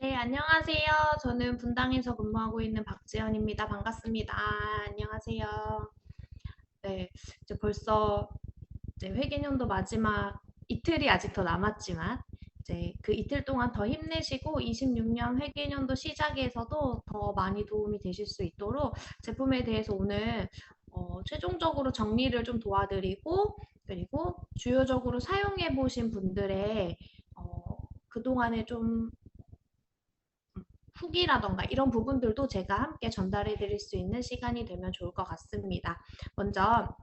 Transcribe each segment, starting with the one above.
네, 안녕하세요. 저는 분당에서 근무하고 있는 박지연입니다. 반갑습니다. 안녕하세요. 네, 이제 벌써 이제 회계연도 마지막 이틀이 아직 더 남았지만 이제 그 이틀 동안 더 힘내시고 26년 회계연도 시작에서도 더 많이 도움이 되실 수 있도록 제품에 대해서 오늘 최종적으로 정리를 좀 도와드리고 그리고 주요적으로 사용해 보신 분들의 그동안에 좀 후기라던가 이런 부분들도 제가 함께 전달해 드릴 수 있는 시간이 되면 좋을 것 같습니다. 먼저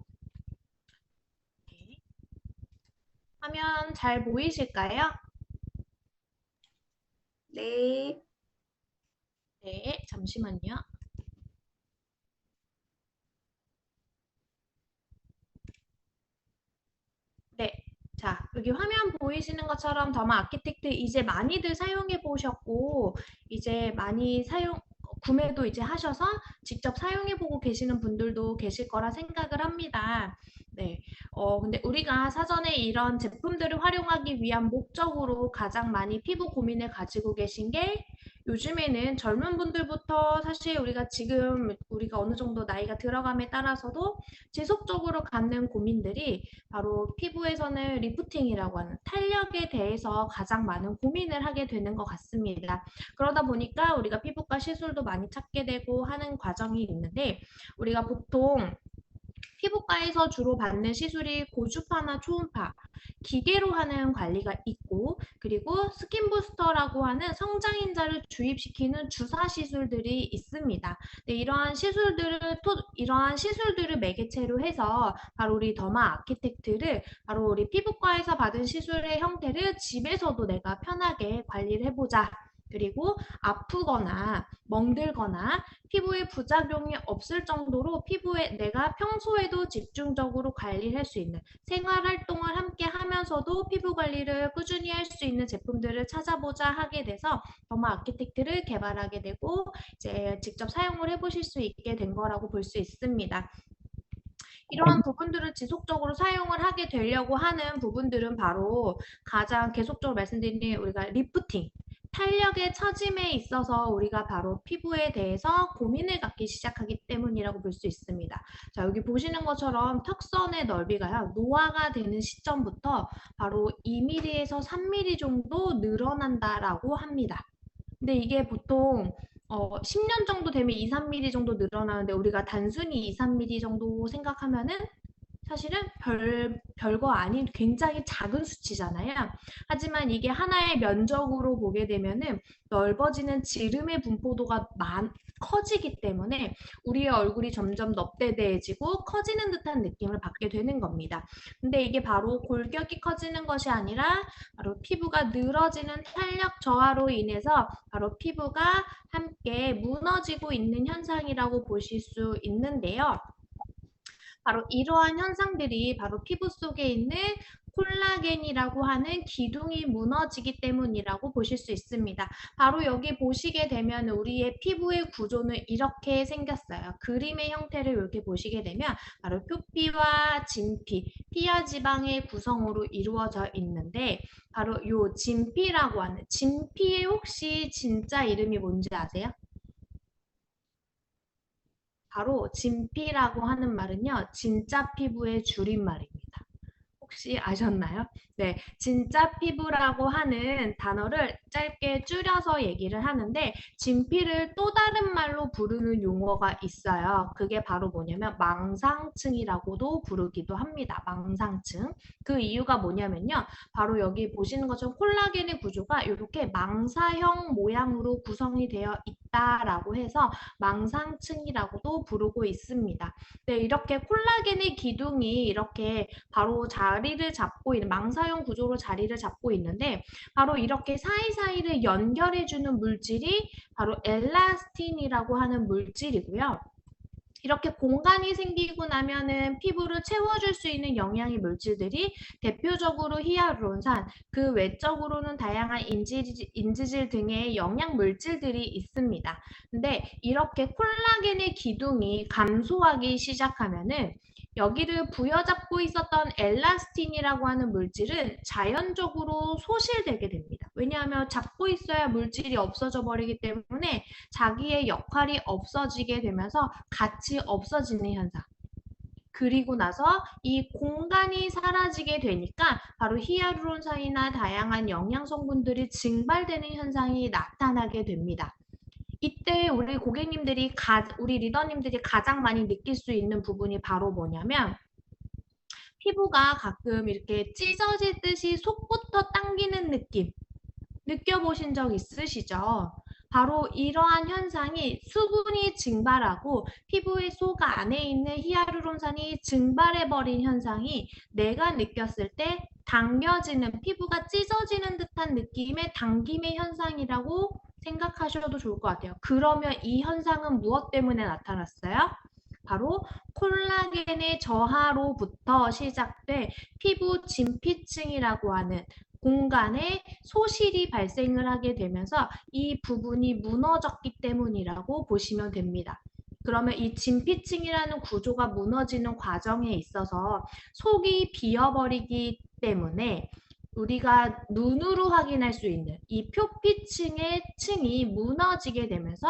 화면 잘 보이실까요? 네, 네, 잠시만요. 네. 자, 여기 화면 보이시는 것처럼 더마 아키텍트 이제 많이들 사용해 보셨고, 이제 많이 구매도 이제 하셔서 직접 사용해 보고 계시는 분들도 계실 거라 생각을 합니다. 네. 근데 우리가 사전에 이런 제품들을 활용하기 위한 목적으로 가장 많이 피부 고민을 가지고 계신 게 요즘에는 젊은 분들부터 사실 우리가 어느 정도 나이가 들어감에 따라서도 지속적으로 갖는 고민들이 바로 피부에서는 리프팅이라고 하는 탄력에 대해서 가장 많은 고민을 하게 되는 것 같습니다. 그러다 보니까 우리가 피부과 시술도 많이 찾게 되고 하는 과정이 있는데 우리가 보통 피부과에서 주로 받는 시술이 고주파나 초음파, 기계로 하는 관리가 있고 그리고 스킨 부스터라고 하는 성장인자를 주입시키는 주사 시술들이 있습니다. 네, 이러한 시술들을 매개체로 해서 바로 우리 더마 아키텍트를 바로 우리 피부과에서 받은 시술의 형태를 집에서도 내가 편하게 관리를 해보자. 그리고 아프거나 멍들거나 피부에 부작용이 없을 정도로 피부에 내가 평소에도 집중적으로 관리를 할 수 있는 생활 활동을 함께 하면서도 피부 관리를 꾸준히 할 수 있는 제품들을 찾아보자 하게 돼서 더마 아키텍트를 개발하게 되고 이제 직접 사용을 해보실 수 있게 된 거라고 볼 수 있습니다. 이러한 부분들을 지속적으로 사용을 하게 되려고 하는 부분들은 바로 가장 계속적으로 말씀드린 우리가 리프팅, 탄력의 처짐에 있어서 우리가 바로 피부에 대해서 고민을 갖기 시작하기 때문이라고 볼 수 있습니다. 자, 여기 보시는 것처럼 턱선의 넓이가요, 노화가 되는 시점부터 바로 2mm에서 3mm 정도 늘어난다라고 합니다. 근데 이게 보통 10년 정도 되면 2, 3mm 정도 늘어나는데 우리가 단순히 2, 3mm 정도 생각하면은 사실은 별거 아닌 굉장히 작은 수치잖아요. 하지만 이게 하나의 면적으로 보게 되면은 넓어지는 지름의 분포도가 커지기 때문에 우리의 얼굴이 점점 넙대대해지고 커지는 듯한 느낌을 받게 되는 겁니다. 근데 이게 바로 골격이 커지는 것이 아니라 바로 피부가 늘어지는 탄력 저하로 인해서 바로 피부가 함께 무너지고 있는 현상이라고 보실 수 있는데요. 바로 이러한 현상들이 바로 피부 속에 있는 콜라겐이라고 하는 기둥이 무너지기 때문이라고 보실 수 있습니다. 바로 여기 보시게 되면 우리의 피부의 구조는 이렇게 생겼어요. 그림의 형태를 이렇게 보시게 되면 바로 표피와 진피, 피와 지방의 구성으로 이루어져 있는데 바로 요 진피라고 하는 진피의 혹시 진짜 이름이 뭔지 아세요? 바로 진피라고 하는 말은요, 진짜 피부의 줄임말입니다. 혹시 아셨나요? 네, 진짜 피부라고 하는 단어를 짧게 줄여서 얘기를 하는데 진피를 또 다른 말로 부르는 용어가 있어요. 그게 바로 뭐냐면 망상층이라고도 부르기도 합니다. 망상층. 그 이유가 뭐냐면요. 바로 여기 보시는 것처럼 콜라겐의 구조가 이렇게 망사형 모양으로 구성이 되어 있다라고 해서 망상층이라고도 부르고 있습니다. 네, 이렇게 콜라겐의 기둥이 이렇게 바로 자리를 잡고 있는 망사형 구조로 자리를 잡고 있는데 바로 이렇게 사이사이를 연결해주는 물질이 바로 엘라스틴이라고 하는 물질이고요. 이렇게 공간이 생기고 나면은 피부를 채워줄 수 있는 영양의 물질들이 대표적으로 히알루론산, 그 외적으로는 다양한 인지질 등의 영양 물질들이 있습니다. 근데 이렇게 콜라겐의 기둥이 감소하기 시작하면은 여기를 부여잡고 있었던 엘라스틴이라고 하는 물질은 자연적으로 소실되게 됩니다. 왜냐하면 잡고 있어야 물질이 없어져 버리기 때문에 자기의 역할이 없어지게 되면서 같이 없어지는 현상. 그리고 나서 이 공간이 사라지게 되니까 바로 히알루론산이나 다양한 영양 성분들이 증발되는 현상이 나타나게 됩니다. 이때 우리 리더님들이 가장 많이 느낄 수 있는 부분이 바로 뭐냐면 피부가 가끔 이렇게 찢어지듯이 속부터 당기는 느낌 느껴보신 적 있으시죠? 바로 이러한 현상이 수분이 증발하고 피부의 속 안에 있는 히알루론산이 증발해버린 현상이 내가 느꼈을 때 당겨지는 피부가 찢어지는 듯한 느낌의 당김의 현상이라고 생각하셔도 좋을 것 같아요. 그러면 이 현상은 무엇 때문에 나타났어요? 바로 콜라겐의 저하로부터 시작돼 피부 진피층이라고 하는 공간에 소실이 발생을 하게 되면서 이 부분이 무너졌기 때문이라고 보시면 됩니다. 그러면 이 진피층이라는 구조가 무너지는 과정에 있어서 속이 비어버리기 때문에 우리가 눈으로 확인할 수 있는 이 표피층의 층이 무너지게 되면서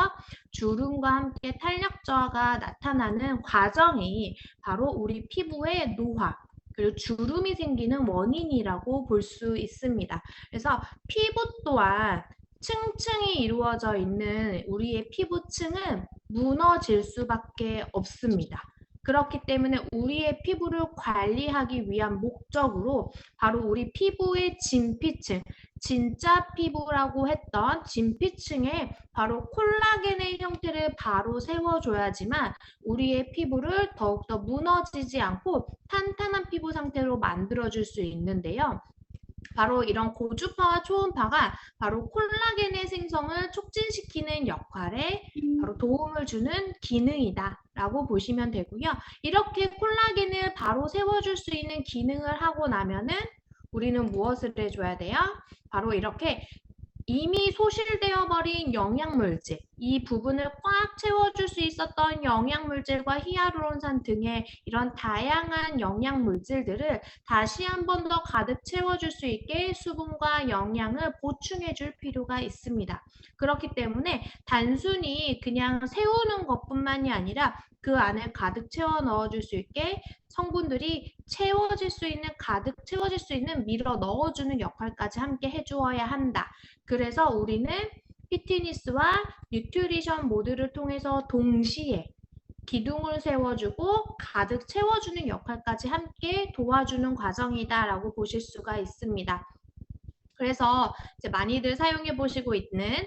주름과 함께 탄력 저하가 나타나는 과정이 바로 우리 피부의 노화, 그리고 주름이 생기는 원인이라고 볼 수 있습니다. 그래서 피부 또한 층층이 이루어져 있는 우리의 피부층은 무너질 수밖에 없습니다. 그렇기 때문에 우리의 피부를 관리하기 위한 목적으로 바로 우리 피부의 진피층, 진짜 피부라고 했던 진피층에 바로 콜라겐의 형태를 바로 세워줘야지만 우리의 피부를 더욱더 무너지지 않고 탄탄한 피부 상태로 만들어줄 수 있는데요. 바로 이런 고주파와 초음파가 바로 콜라겐의 생성을 촉진시키는 역할에 바로 도움을 주는 기능이다 라고 보시면 되고요. 이렇게 콜라겐을 바로 세워줄 수 있는 기능을 하고 나면은 우리는 무엇을 해줘야 돼요? 바로 이렇게 이미 소실되어 버린 영양물질, 이 부분을 꽉 채워줄 수 있었던 영양물질과 히알루론산 등의 이런 다양한 영양물질들을 다시 한 번 더 가득 채워줄 수 있게 수분과 영양을 보충해 줄 필요가 있습니다. 그렇기 때문에 단순히 그냥 세우는 것뿐만이 아니라 그 안에 가득 채워 넣어줄 수 있게 성분들이 가득 채워질 수 있는 밀어 넣어주는 역할까지 함께 해주어야 한다. 그래서 우리는 피트니스와 뉴트리션 모드를 통해서 동시에 기둥을 세워주고 가득 채워주는 역할까지 함께 도와주는 과정이다라고 보실 수가 있습니다. 그래서 이제 많이들 사용해 보시고 있는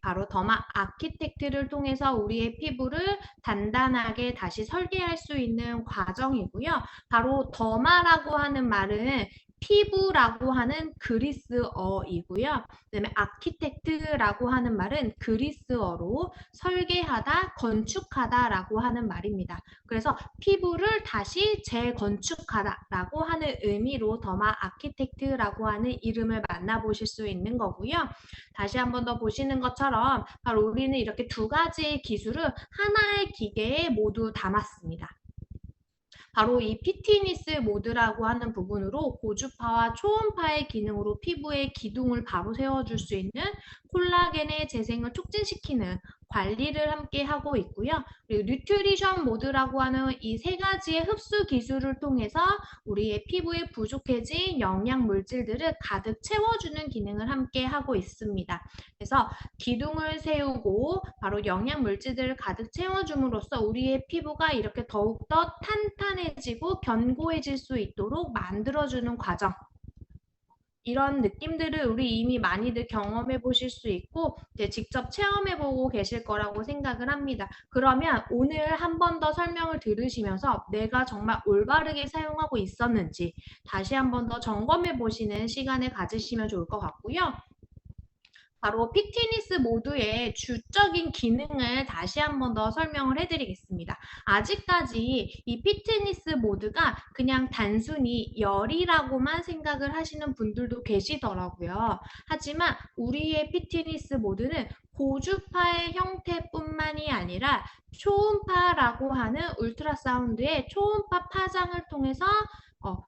바로 더마 아키텍트를 통해서 우리의 피부를 단단하게 다시 설계할 수 있는 과정이고요. 바로 더마라고 하는 말은 피부라고 하는 그리스어이고요. 그다음에 아키텍트라고 하는 말은 그리스어로 설계하다, 건축하다라고 하는 말입니다. 그래서 피부를 다시 재건축하다라고 하는 의미로 더마 아키텍트라고 하는 이름을 만나보실 수 있는 거고요. 다시 한 번 더 보시는 것처럼 바로 우리는 이렇게 두 가지의 기술을 하나의 기계에 모두 담았습니다. 바로 이 피트니스 모드라고 하는 부분으로 고주파와 초음파의 기능으로 피부의 기둥을 바로 세워줄 수 있는 콜라겐의 재생을 촉진시키는 관리를 함께 하고 있고요. 그리고 뉴트리션 모드라고 하는 이 세 가지의 흡수 기술을 통해서 우리의 피부에 부족해진 영양 물질들을 가득 채워주는 기능을 함께 하고 있습니다. 그래서 기둥을 세우고 바로 영양 물질들을 가득 채워줌으로써 우리의 피부가 이렇게 더욱더 탄탄해지고 견고해질 수 있도록 만들어주는 과정. 이런 느낌들을 우리 이미 많이들 경험해 보실 수 있고 이제 직접 체험해 보고 계실 거라고 생각을 합니다. 그러면 오늘 한 번 더 설명을 들으시면서 내가 정말 올바르게 사용하고 있었는지 다시 한 번 더 점검해 보시는 시간을 가지시면 좋을 것 같고요. 바로 피트니스 모드의 주적인 기능을 다시 한 번 더 설명을 해드리겠습니다. 아직까지 이 피트니스 모드가 그냥 단순히 열이라고만 생각을 하시는 분들도 계시더라고요. 하지만 우리의 피트니스 모드는 고주파의 형태뿐만이 아니라 초음파라고 하는 울트라사운드의 초음파 파장을 통해서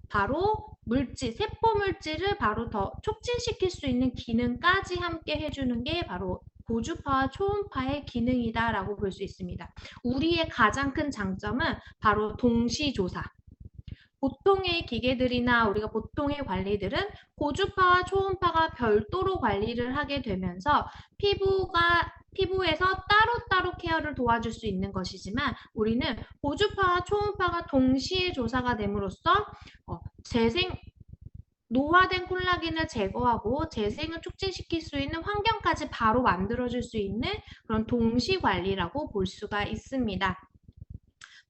바로 물질, 세포 물질을 바로 더 촉진시킬 수 있는 기능까지 함께 해주는 게 바로 고주파와 초음파의 기능이다라고 볼 수 있습니다. 우리의 가장 큰 장점은 바로 동시조사. 보통의 기계들이나 우리가 보통의 관리들은 고주파와 초음파가 별도로 관리를 하게 되면서 피부에서 따로따로 케어를 도와줄 수 있는 것이지만 우리는 고주파와 초음파가 동시에 조사가 됨으로써 재생 노화된 콜라겐을 제거하고 재생을 촉진시킬 수 있는 환경까지 바로 만들어줄 수 있는 그런 동시 관리라고 볼 수가 있습니다.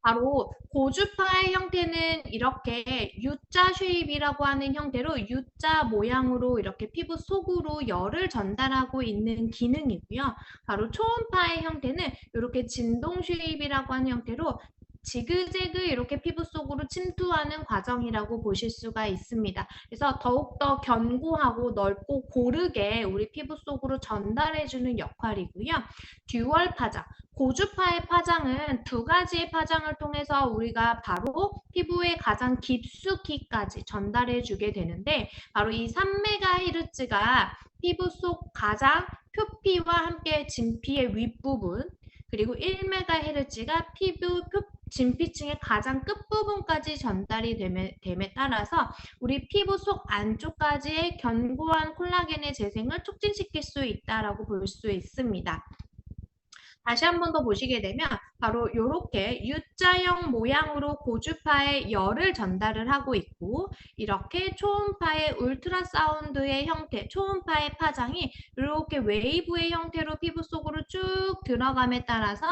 바로 고주파의 형태는 이렇게 U자 쉐입이라고 하는 형태로 U자 모양으로 이렇게 피부 속으로 열을 전달하고 있는 기능이고요. 바로 초음파의 형태는 이렇게 진동 쉐입이라고 하는 형태로 지그재그 이렇게 피부 속으로 침투하는 과정이라고 보실 수가 있습니다. 그래서 더욱더 견고하고 넓고 고르게 우리 피부 속으로 전달해주는 역할이고요. 듀얼 파장, 고주파의 파장은 두 가지의 파장을 통해서 우리가 바로 피부에 가장 깊숙이까지 전달해 주게 되는데 바로 이 3MHz가 피부 속 가장 표피와 함께 진피의 윗부분 그리고 1MHz가 피부 진피층의 가장 끝부분까지 전달이 됨에 따라서 우리 피부 속 안쪽까지의 견고한 콜라겐의 재생을 촉진시킬 수 있다고 볼 수 있습니다. 다시 한 번 더 보시게 되면 바로 이렇게 U자형 모양으로 고주파의 열을 전달을 하고 있고 이렇게 초음파의 울트라사운드의 형태, 초음파의 파장이 이렇게 웨이브의 형태로 피부 속으로 쭉 들어감에 따라서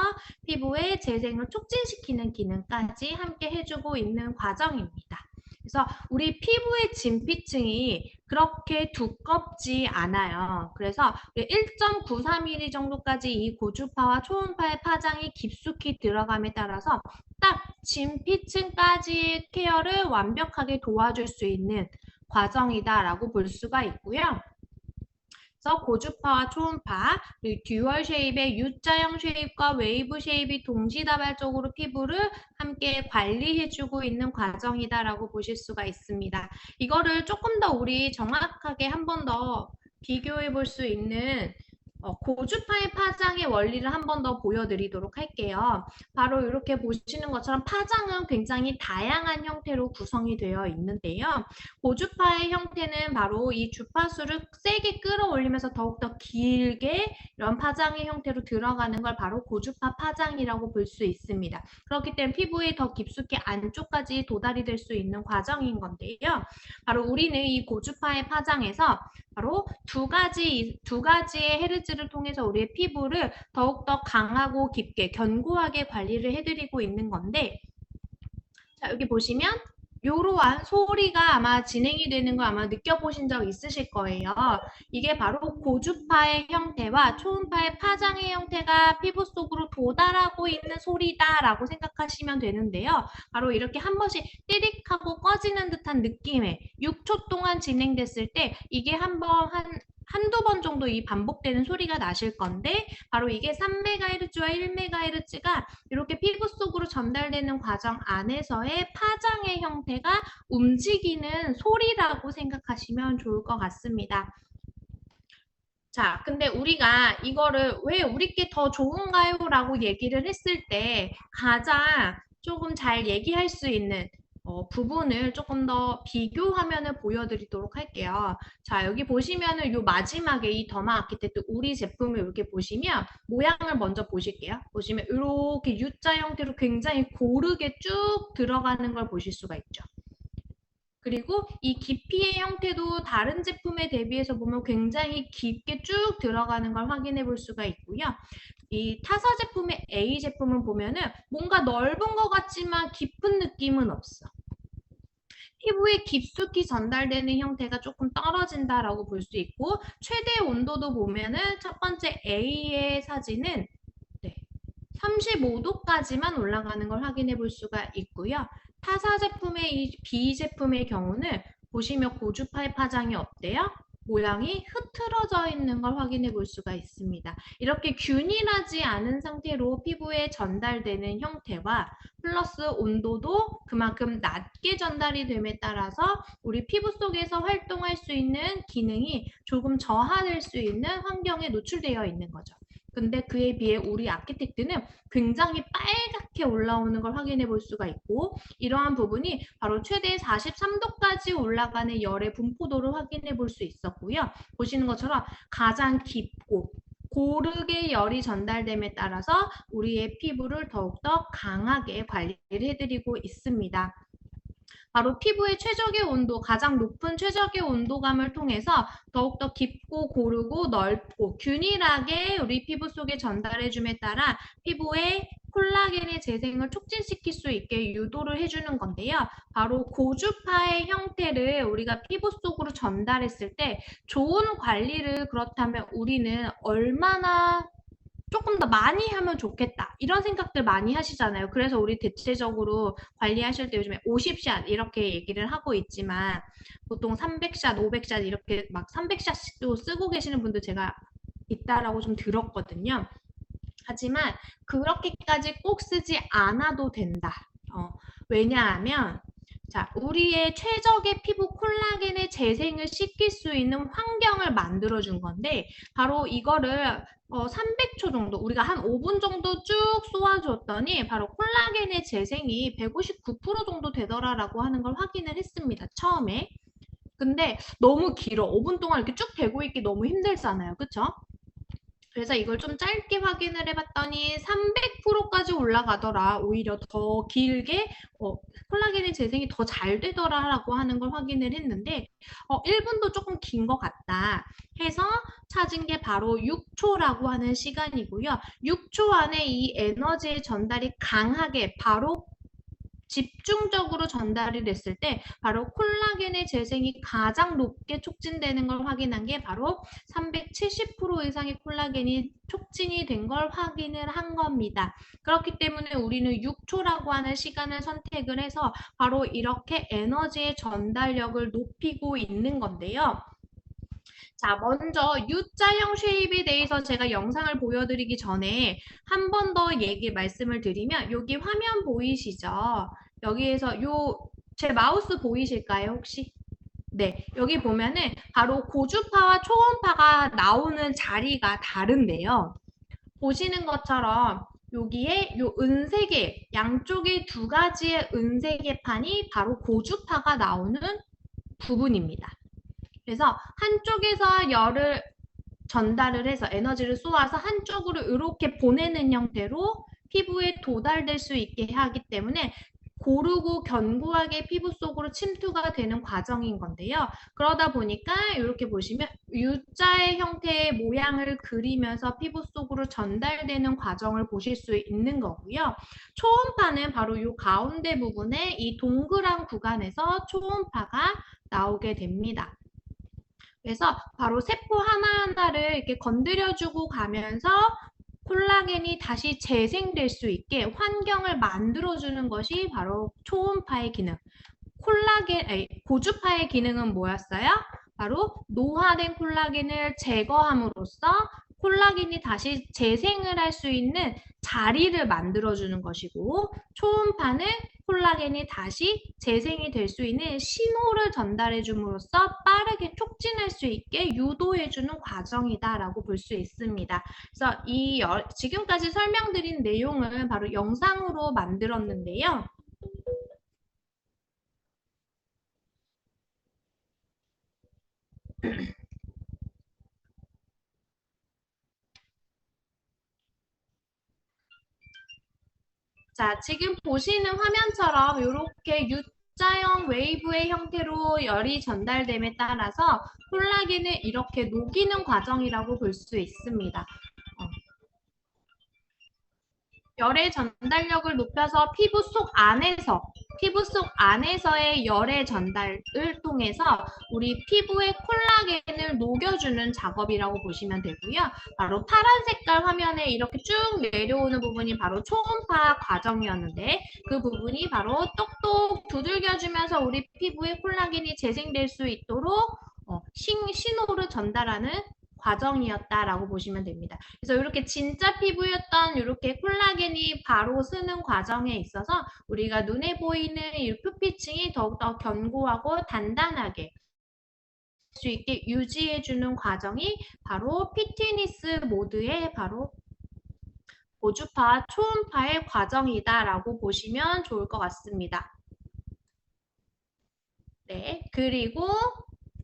피부의 재생을 촉진시키는 기능까지 함께 해주고 있는 과정입니다. 그래서 우리 피부의 진피층이 그렇게 두껍지 않아요. 그래서 1.93mm 정도까지 이 고주파와 초음파의 파장이 깊숙이 들어감에 따라서 딱 진피층까지의 케어를 완벽하게 도와줄 수 있는 과정이다라고 볼 수가 있고요. 그래서 고주파와 초음파, 그리고 듀얼 쉐입의 U자형 쉐입과 웨이브 쉐입이 동시다발적으로 피부를 함께 관리해주고 있는 과정이다라고 보실 수가 있습니다. 이거를 조금 더 우리 정확하게 한 번 더 비교해 볼 수 있는 고주파의 파장의 원리를 한 번 더 보여드리도록 할게요. 바로 이렇게 보시는 것처럼 파장은 굉장히 다양한 형태로 구성이 되어 있는데요. 고주파의 형태는 바로 이 주파수를 세게 끌어올리면서 더욱더 길게 이런 파장의 형태로 들어가는 걸 바로 고주파 파장이라고 볼 수 있습니다. 그렇기 때문에 피부에 더 깊숙이 안쪽까지 도달이 될 수 있는 과정인 건데요. 바로 우리는 이 고주파의 파장에서 바로 두 가지의 헤르츠를 통해서 우리의 피부를 더욱더 강하고 깊게 견고하게 관리를 해드리고 있는 건데 자 여기 보시면 이러한 소리가 아마 진행이 되는 거 아마 느껴보신 적 있으실 거예요. 이게 바로 고주파의 형태와 초음파의 파장의 형태가 피부 속으로 도달하고 있는 소리다라고 생각하시면 되는데요. 바로 이렇게 한 번씩 띠릭하고 꺼지는 듯한 느낌의 6초 동안 진행됐을 때 이게 한두 번 정도 이 반복되는 소리가 나실 건데 바로 이게 3MHz와 1MHz가 이렇게 피부 속으로 전달되는 과정 안에서의 파장의 형태가 움직이는 소리라고 생각하시면 좋을 것 같습니다. 자, 근데 우리가 이거를 왜 우리께 더 좋은가요? 라고 얘기를 했을 때 가장 조금 잘 얘기할 수 있는 부분을 조금 더 비교화면을 보여드리도록 할게요. 자, 여기 보시면은 요 마지막에 이 더마 아키텍트 우리 제품을 이렇게 보시면 모양을 먼저 보실게요. 보시면 이렇게 U자 형태로 굉장히 고르게 쭉 들어가는 걸 보실 수가 있죠. 그리고 이 깊이의 형태도 다른 제품에 대비해서 보면 굉장히 깊게 쭉 들어가는 걸 확인해 볼 수가 있고요. 이 타사 제품의 A 제품을 보면은 뭔가 넓은 것 같지만 깊은 느낌은 없어. 피부에 깊숙이 전달되는 형태가 조금 떨어진다라고 볼 수 있고, 최대 온도도 보면은 첫 번째 A의 사진은 네, 35도까지만 올라가는 걸 확인해 볼 수가 있고요. 타사 제품의 이 B 제품의 경우는 보시면 고주파의 파장이 어때요? 모양이 흐트러져 있는 걸 확인해 볼 수가 있습니다. 이렇게 균일하지 않은 상태로 피부에 전달되는 형태와 플러스 온도도 그만큼 낮게 전달이 됨에 따라서 우리 피부 속에서 활동할 수 있는 기능이 조금 저하될 수 있는 환경에 노출되어 있는 거죠. 근데 그에 비해 우리 아키텍트는 굉장히 빨갛게 올라오는 걸 확인해 볼 수가 있고, 이러한 부분이 바로 최대 43도까지 올라가는 열의 분포도를 확인해 볼 수 있었고요. 보시는 것처럼 가장 깊고 고르게 열이 전달됨에 따라서 우리의 피부를 더욱더 강하게 관리를 해드리고 있습니다. 바로 피부의 최적의 온도, 가장 높은 최적의 온도감을 통해서 더욱더 깊고 고르고 넓고 균일하게 우리 피부 속에 전달해줌에 따라 피부의 콜라겐의 재생을 촉진시킬 수 있게 유도를 해주는 건데요. 바로 고주파의 형태를 우리가 피부 속으로 전달했을 때 좋은 관리를 그렇다면 우리는 얼마나 조금 더 많이 하면 좋겠다. 이런 생각들 많이 하시잖아요. 그래서 우리 대체적으로 관리하실 때 요즘에 50샷 이렇게 얘기를 하고 있지만 보통 300샷, 500샷 이렇게 막 300샷도 쓰고 계시는 분들 제가 있다라고 좀 들었거든요. 하지만 그렇게까지 꼭 쓰지 않아도 된다. 왜냐하면 자, 우리의 최적의 피부 콜라겐의 재생을 시킬 수 있는 환경을 만들어준 건데 바로 이거를 300초 정도 우리가 한 5분 정도 쭉 쏘아줬더니 바로 콜라겐의 재생이 159% 정도 되더라라고 하는 걸 확인을 했습니다. 처음에. 근데 너무 길어. 5분 동안 이렇게 쭉 대고 있기 너무 힘들잖아요. 그쵸? 그래서 이걸 좀 짧게 확인을 해봤더니 300%까지 올라가더라. 오히려 더 길게 콜라겐의 재생이 더 잘 되더라라고 하는 걸 확인을 했는데 1분도 조금 긴 것 같다 해서 찾은 게 바로 6초라고 하는 시간이고요. 6초 안에 이 에너지의 전달이 강하게 바로 집중적으로 전달이 됐을 때 바로 콜라겐의 재생이 가장 높게 촉진되는 걸 확인한 게 바로 370% 이상의 콜라겐이 촉진이 된 걸 확인을 한 겁니다. 그렇기 때문에 우리는 6초라고 하는 시간을 선택을 해서 바로 이렇게 에너지의 전달력을 높이고 있는 건데요. 자, 먼저 U자형 쉐입에 대해서 제가 영상을 보여드리기 전에 한 번 더 말씀을 드리면 여기 화면 보이시죠? 여기에서 제 마우스 보이실까요, 혹시? 네, 여기 보면은 바로 고주파와 초음파가 나오는 자리가 다른데요. 보시는 것처럼 여기에 요 은색의 양쪽에 두 가지의 은색의 판이 바로 고주파가 나오는 부분입니다. 그래서 한쪽에서 열을 전달을 해서 에너지를 쏘아서 한쪽으로 이렇게 보내는 형태로 피부에 도달될 수 있게 하기 때문에 고르고 견고하게 피부 속으로 침투가 되는 과정인 건데요. 그러다 보니까 이렇게 보시면 U자의 형태의 모양을 그리면서 피부 속으로 전달되는 과정을 보실 수 있는 거고요. 초음파는 바로 이 가운데 부분에 이 동그란 구간에서 초음파가 나오게 됩니다. 그래서 바로 세포 하나하나를 이렇게 건드려주고 가면서 콜라겐이 다시 재생될 수 있게 환경을 만들어주는 것이 바로 초음파의 기능. 고주파의 기능은 뭐였어요? 바로 노화된 콜라겐을 제거함으로써 콜라겐이 다시 재생을 할 수 있는 자리를 만들어주는 것이고, 초음파는 콜라겐이 다시 재생이 될 수 있는 신호를 전달해 줌으로써 빠르게 촉진할 수 있게 유도해 주는 과정이다라고 볼 수 있습니다. 그래서 지금까지 설명드린 내용을 바로 영상으로 만들었는데요. 자, 지금 보시는 화면처럼 이렇게 U자형 웨이브의 형태로 열이 전달됨에 따라서 콜라겐을 이렇게 녹이는 과정이라고 볼 수 있습니다. 열의 전달력을 높여서 피부 속 안에서의 열의 전달을 통해서 우리 피부의 콜라겐을 녹여주는 작업이라고 보시면 되고요. 바로 파란 색깔 화면에 이렇게 쭉 내려오는 부분이 바로 초음파 과정이었는데 그 부분이 바로 똑똑 두들겨주면서 우리 피부에 콜라겐이 재생될 수 있도록 신호를 전달하는 과정이었다라고 보시면 됩니다. 그래서 이렇게 진짜 피부였던 이렇게 콜라겐이 바로 쓰는 과정에 있어서 우리가 눈에 보이는 이 표피층이 더욱더 견고하고 단단하게 수 있게 유지해주는 과정이 바로 피트니스 모드의 바로 고주파, 초음파의 과정이다라고 보시면 좋을 것 같습니다. 네, 그리고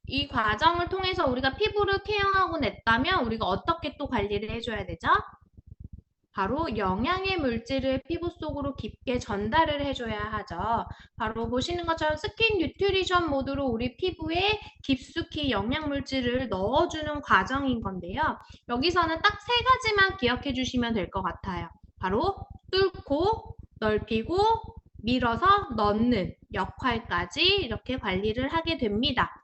이 과정을 통해서 우리가 피부를 케어하고 냈다면 우리가 어떻게 또 관리를 해줘야 되죠? 바로 영양의 물질을 피부 속으로 깊게 전달을 해줘야 하죠. 바로 보시는 것처럼 스킨 뉴트리션 모드로 우리 피부에 깊숙이 영양 물질을 넣어주는 과정인 건데요. 여기서는 딱 세 가지만 기억해 주시면 될 것 같아요. 바로 뚫고 넓히고 밀어서 넣는 역할까지 이렇게 관리를 하게 됩니다.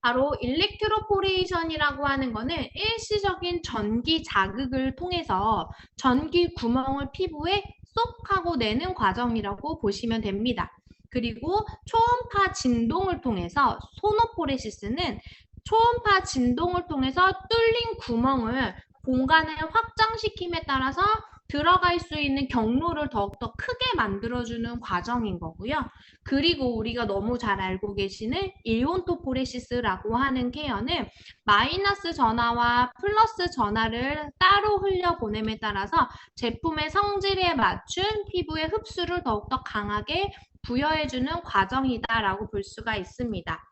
바로 일렉트로포레이션이라고 하는 거는 일시적인 전기 자극을 통해서 전기 구멍을 피부에 쏙 하고 내는 과정이라고 보시면 됩니다. 그리고 초음파 진동을 통해서 소노포레시스는 초음파 진동을 통해서 뚫린 구멍을 공간을 확장시킴에 따라서 들어갈 수 있는 경로를 더욱더 크게 만들어주는 과정인 거고요. 그리고 우리가 너무 잘 알고 계시는 일온토포레시스라고 하는 케어는 마이너스 전하와 플러스 전하를 따로 흘려보냄에 따라서 제품의 성질에 맞춘 피부의 흡수를 더욱더 강하게 부여해주는 과정이다라고 볼 수가 있습니다.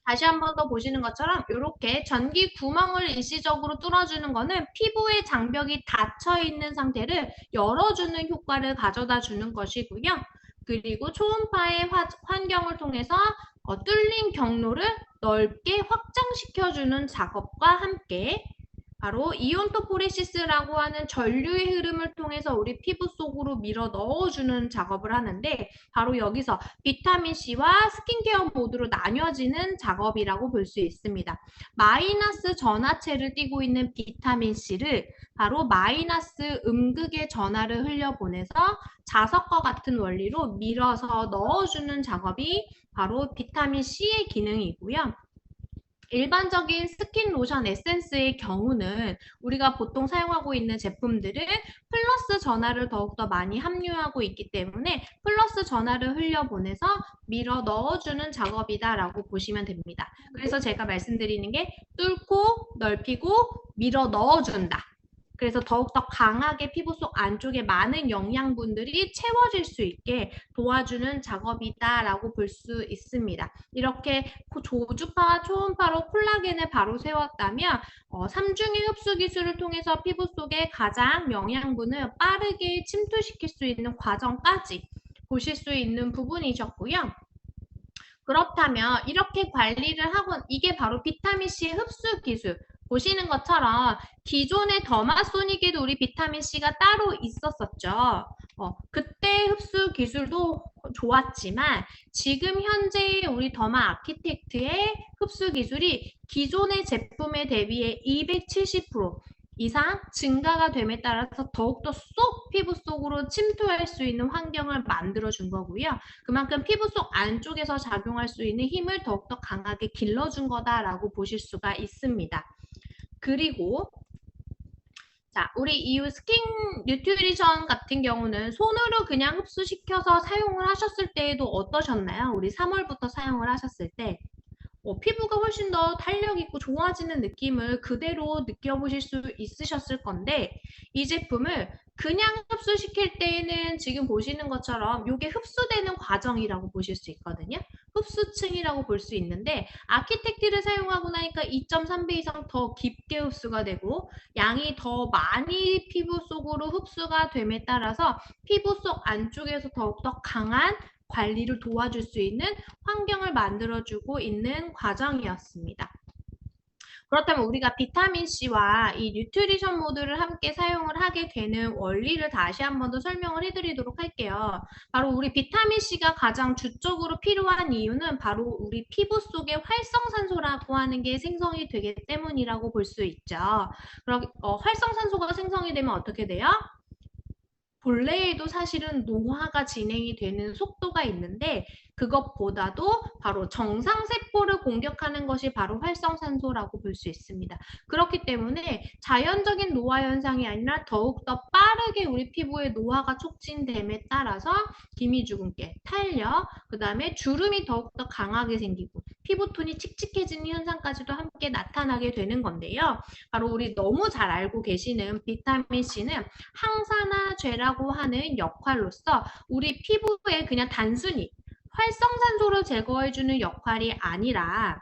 다시 한 번 더 보시는 것처럼 이렇게 전기 구멍을 일시적으로 뚫어주는 거는 피부의 장벽이 닫혀 있는 상태를 열어주는 효과를 가져다 주는 것이고요. 그리고 초음파의 환경을 통해서 뚫린 경로를 넓게 확장시켜주는 작업과 함께 바로 이온토포레시스라고 하는 전류의 흐름을 통해서 우리 피부 속으로 밀어 넣어주는 작업을 하는데 바로 여기서 비타민C와 스킨케어 모드로 나뉘어지는 작업이라고 볼 수 있습니다. 마이너스 전하체를 띠고 있는 비타민C를 바로 마이너스 음극의 전하를 흘려보내서 자석과 같은 원리로 밀어서 넣어주는 작업이 바로 비타민C의 기능이고요. 일반적인 스킨 로션 에센스의 경우는 우리가 보통 사용하고 있는 제품들은 플러스 전하를 더욱더 많이 함유하고 있기 때문에 플러스 전하를 흘려보내서 밀어 넣어주는 작업이다라고 보시면 됩니다. 그래서 제가 말씀드리는 게 뚫고 넓히고 밀어 넣어준다. 그래서 더욱더 강하게 피부 속 안쪽에 많은 영양분들이 채워질 수 있게 도와주는 작업이다라고 볼 수 있습니다. 이렇게 조주파와 초음파로 콜라겐을 바로 세웠다면 3중의 흡수 기술을 통해서 피부 속에 가장 영양분을 빠르게 침투시킬 수 있는 과정까지 보실 수 있는 부분이셨고요. 그렇다면 이렇게 관리를 하고 이게 바로 비타민C 흡수 기술 보시는 것처럼 기존의 더마소닉에도 우리 비타민C가 따로 있었었죠. 그때 흡수 기술도 좋았지만 지금 현재 우리 더마 아키텍트의 흡수 기술이 기존의 제품에 대비해 270% 이상 증가가 됨에 따라서 더욱더 쏙 피부 속으로 침투할 수 있는 환경을 만들어준 거고요. 그만큼 피부 속 안쪽에서 작용할 수 있는 힘을 더욱더 강하게 길러준 거다라고 보실 수가 있습니다. 그리고 자, 우리 이후 스킨 뉴트리션 같은 경우는 손으로 그냥 흡수시켜서 사용을 하셨을 때에도 어떠셨나요? 우리 3월부터 사용을 하셨을 때 피부가 훨씬 더 탄력 있고 좋아지는 느낌을 그대로 느껴보실 수 있으셨을 건데 이 제품을 그냥 흡수시킬 때에는 지금 보시는 것처럼 이게 흡수되는 과정이라고 보실 수 있거든요. 흡수층이라고 볼 수 있는데 아키텍트를 사용하고 나니까 2.3배 이상 더 깊게 흡수가 되고 양이 더 많이 피부 속으로 흡수가 됨에 따라서 피부 속 안쪽에서 더욱더 강한 관리를 도와줄 수 있는 환경을 만들어주고 있는 과정이었습니다. 그렇다면 우리가 비타민 C와 이 뉴트리션 모드를 함께 사용을 하게 되는 원리를 다시 한 번 더 설명을 해드리도록 할게요. 바로 우리 비타민 C가 가장 주적으로 필요한 이유는 바로 우리 피부 속에 활성산소라고 하는 게 생성이 되기 때문이라고 볼 수 있죠. 그럼 활성산소가 생성이 되면 어떻게 돼요? 본래에도 사실은 노화가 진행이 되는 속도가 있는데 그것보다도 바로 정상세포를 공격하는 것이 바로 활성산소라고 볼 수 있습니다. 그렇기 때문에 자연적인 노화 현상이 아니라 더욱더 빠르게 우리 피부의 노화가 촉진됨에 따라서 기미주근깨, 탄력, 그 다음에 주름이 더욱더 강하게 생기고 피부톤이 칙칙해지는 현상까지도 함께 나타나게 되는 건데요. 바로 우리 너무 잘 알고 계시는 비타민C는 항산화제라고 하는 역할로서 우리 피부에 그냥 단순히 활성산소를 제거해주는 역할이 아니라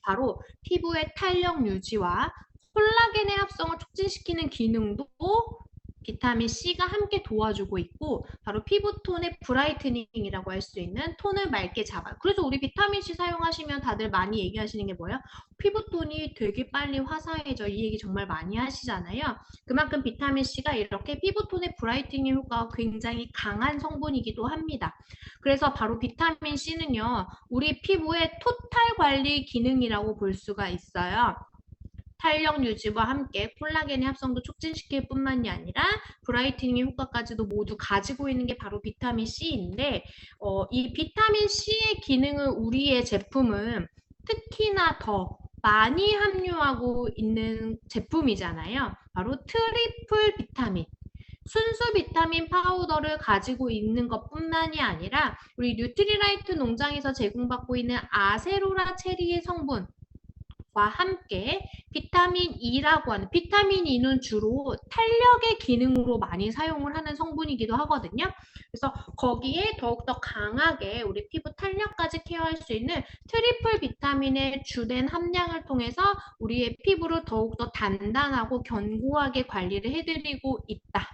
바로 피부의 탄력 유지와 콜라겐의 합성을 촉진시키는 기능도 비타민 C가 함께 도와주고 있고 바로 피부톤의 브라이트닝이라고 할 수 있는 톤을 맑게 잡아요. 그래서 우리 비타민 C 사용하시면 다들 많이 얘기하시는 게 뭐예요? 피부톤이 되게 빨리 화사해져. 이 얘기 정말 많이 하시잖아요. 그만큼 비타민 C가 이렇게 피부톤의 브라이트닝 효과가 굉장히 강한 성분이기도 합니다. 그래서 바로 비타민 C는요. 우리 피부의 토탈 관리 기능이라고 볼 수가 있어요. 탄력 유지와 함께 콜라겐의 합성도 촉진시킬 뿐만이 아니라 브라이트닝 효과까지도 모두 가지고 있는 게 바로 비타민 C인데 이 비타민 C의 기능을 우리의 제품은 특히나 더 많이 함유하고 있는 제품이잖아요. 바로 트리플 비타민. 순수 비타민 파우더를 가지고 있는 것뿐만이 아니라 우리 뉴트리라이트 농장에서 제공받고 있는 아세로라 체리의 성분 과 함께 비타민 E라고 하는 비타민 E는 주로 탄력의 기능으로 많이 사용을 하는 성분이기도 하거든요. 그래서 거기에 더욱더 강하게 우리 피부 탄력까지 케어할 수 있는 트리플 비타민의 주된 함량을 통해서 우리의 피부를 더욱더 단단하고 견고하게 관리를 해드리고 있다.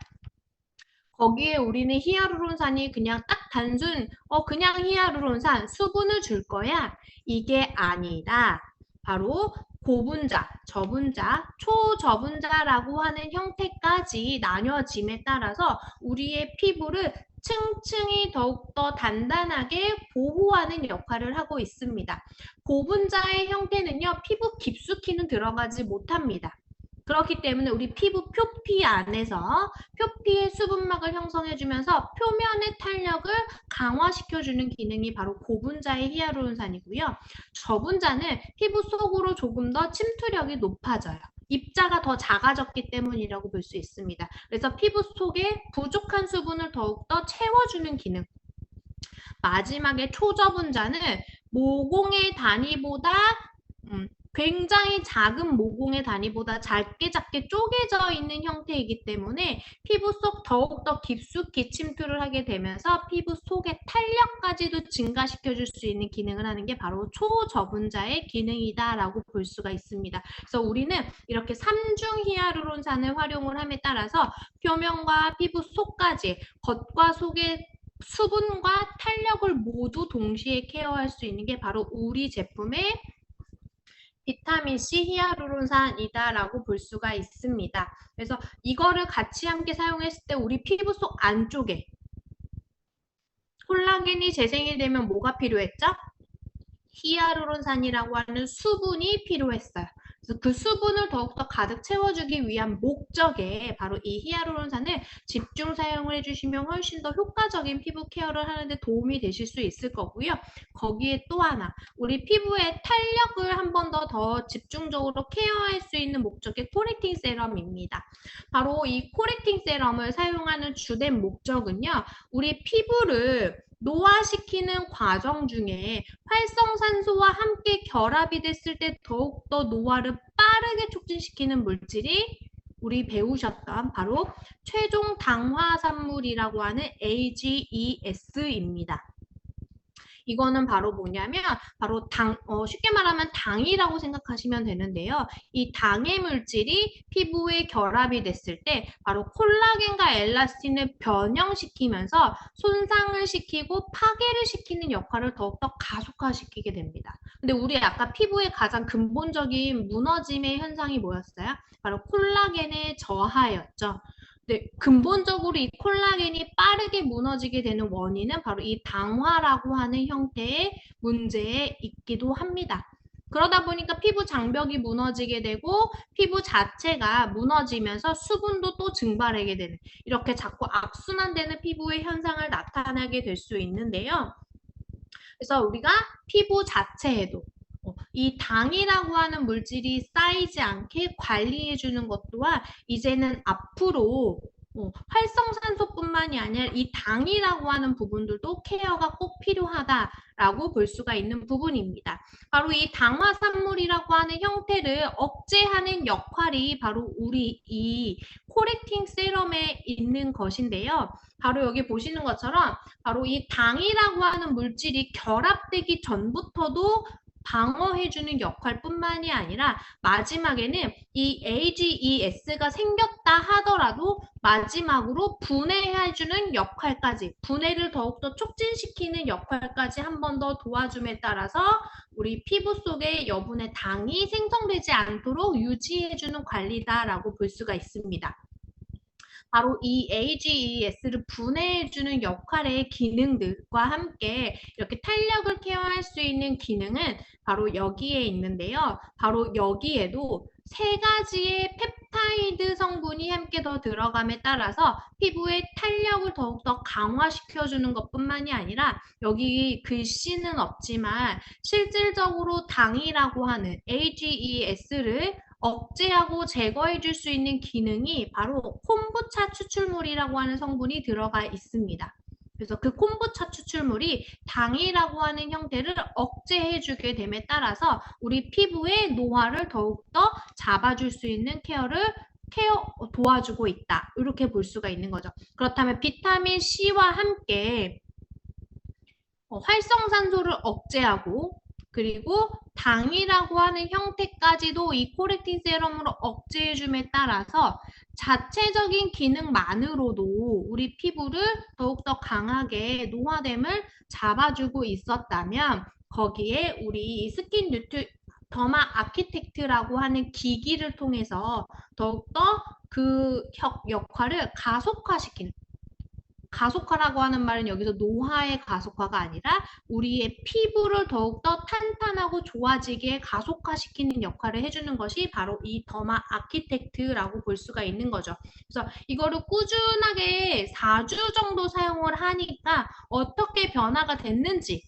거기에 우리는 히아루론산이 그냥 딱 단순 그냥 히아루론산 수분을 줄 거야. 이게 아니다. 바로 고분자, 저분자, 초저분자라고 하는 형태까지 나뉘어짐에 따라서 우리의 피부를 층층이 더욱더 단단하게 보호하는 역할을 하고 있습니다. 고분자의 형태는요, 피부 깊숙이는 들어가지 못합니다. 그렇기 때문에 우리 피부 표피 안에서 표피의 수분막을 형성해주면서 표면의 탄력을 강화시켜주는 기능이 바로 고분자의 히아루론산이고요. 저분자는 피부 속으로 조금 더 침투력이 높아져요. 입자가 더 작아졌기 때문이라고 볼 수 있습니다. 그래서 피부 속에 부족한 수분을 더욱더 채워주는 기능. 마지막에 초저분자는 모공의 단위보다 굉장히 작은 모공의 단위보다 작게 쪼개져 있는 형태이기 때문에 피부 속 더욱더 깊숙이 침투를 하게 되면서 피부 속의 탄력까지도 증가시켜줄 수 있는 기능을 하는 게 바로 초저분자의 기능이다라고 볼 수가 있습니다. 그래서 우리는 이렇게 3중 히아루론산을 활용을 함에 따라서 표면과 피부 속까지 겉과 속의 수분과 탄력을 모두 동시에 케어할 수 있는 게 바로 우리 제품의 비타민 C 히아루론산이다라고 볼 수가 있습니다. 그래서 이거를 같이 함께 사용했을 때 우리 피부 속 안쪽에 콜라겐이 재생이 되면 뭐가 필요했죠? 히아루론산이라고 하는 수분이 필요했어요. 그래서 그 수분을 더욱더 가득 채워주기 위한 목적에 바로 이 히아루론산을 집중 사용을 해주시면 훨씬 더 효과적인 피부 케어를 하는데 도움이 되실 수 있을 거고요. 거기에 또 하나, 우리 피부의 탄력을 한 번 더 집중적으로 케어할 수 있는 목적의 코렉팅 세럼입니다. 바로 이 코렉팅 세럼을 사용하는 주된 목적은요, 우리 피부를 노화시키는 과정 중에 활성산소와 함께 결합이 됐을 때 더욱더 노화를 빠르게 촉진시키는 물질이 우리 배우셨던 바로 최종 당화산물이라고 하는 AGES입니다. 이거는 바로 뭐냐면 바로 쉽게 말하면 당이라고 생각하시면 되는데요. 이 당의 물질이 피부에 결합이 됐을 때 바로 콜라겐과 엘라스틴을 변형시키면서 손상을 시키고 파괴를 시키는 역할을 더욱더 가속화시키게 됩니다. 근데 우리 아까 피부의 가장 근본적인 무너짐의 현상이 뭐였어요? 바로 콜라겐의 저하였죠. 네, 근본적으로 이 콜라겐이 빠르게 무너지게 되는 원인은 바로 이 당화라고 하는 형태의 문제에 있기도 합니다. 그러다 보니까 피부 장벽이 무너지게 되고 피부 자체가 무너지면서 수분도 또 증발하게 되는 이렇게 자꾸 악순환되는 피부의 현상을 나타나게 될 수 있는데요. 그래서 우리가 피부 자체에도 이 당이라고 하는 물질이 쌓이지 않게 관리해 주는 것 또한 이제는 앞으로 활성산소뿐만이 아니라 이 당이라고 하는 부분들도 케어가 꼭 필요하다라고 볼 수가 있는 부분입니다. 바로 이 당화산물이라고 하는 형태를 억제하는 역할이 바로 우리 이 코렉팅 세럼에 있는 것인데요. 바로 여기 보시는 것처럼 바로 이 당이라고 하는 물질이 결합되기 전부터도 방어해주는 역할뿐만이 아니라 마지막에는 이 AGES가 생겼다 하더라도 마지막으로 분해해주는 역할까지 분해를 더욱더 촉진시키는 역할까지 한 번 더 도와줌에 따라서 우리 피부 속에 여분의 당이 생성되지 않도록 유지해주는 관리다라고 볼 수가 있습니다. 바로 이 AGES를 분해해주는 역할의 기능들과 함께 이렇게 탄력을 케어할 수 있는 기능은 바로 여기에 있는데요. 바로 여기에도 세 가지의 펩타이드 성분이 함께 더 들어감에 따라서 피부의 탄력을 더욱더 강화시켜주는 것뿐만이 아니라 여기 글씨는 없지만 실질적으로 당이라고 하는 AGES를 억제하고 제거해 줄 수 있는 기능이 바로 콤부차 추출물이라고 하는 성분이 들어가 있습니다. 그래서 그 콤부차 추출물이 당이라고 하는 형태를 억제해 주게 됨에 따라서 우리 피부의 노화를 더욱더 잡아줄 수 있는 케어 도와주고 있다. 이렇게 볼 수가 있는 거죠. 그렇다면 비타민 C와 함께 활성산소를 억제하고 그리고 당이라고 하는 형태까지도 이 코렉틴 세럼으로 억제해줌에 따라서 자체적인 기능만으로도 우리 피부를 더욱더 강하게 노화됨을 잡아주고 있었다면 거기에 우리 스킨 뉴트 더마 아키텍트라고 하는 기기를 통해서 더욱더 그 역할을 가속화시키는 가속화라고 하는 말은 여기서 노화의 가속화가 아니라 우리의 피부를 더욱더 탄탄하고 좋아지게 가속화시키는 역할을 해주는 것이 바로 이 더마 아키텍트라고 볼 수가 있는 거죠. 그래서 이거를 꾸준하게 4주 정도 사용을 하니까 어떻게 변화가 됐는지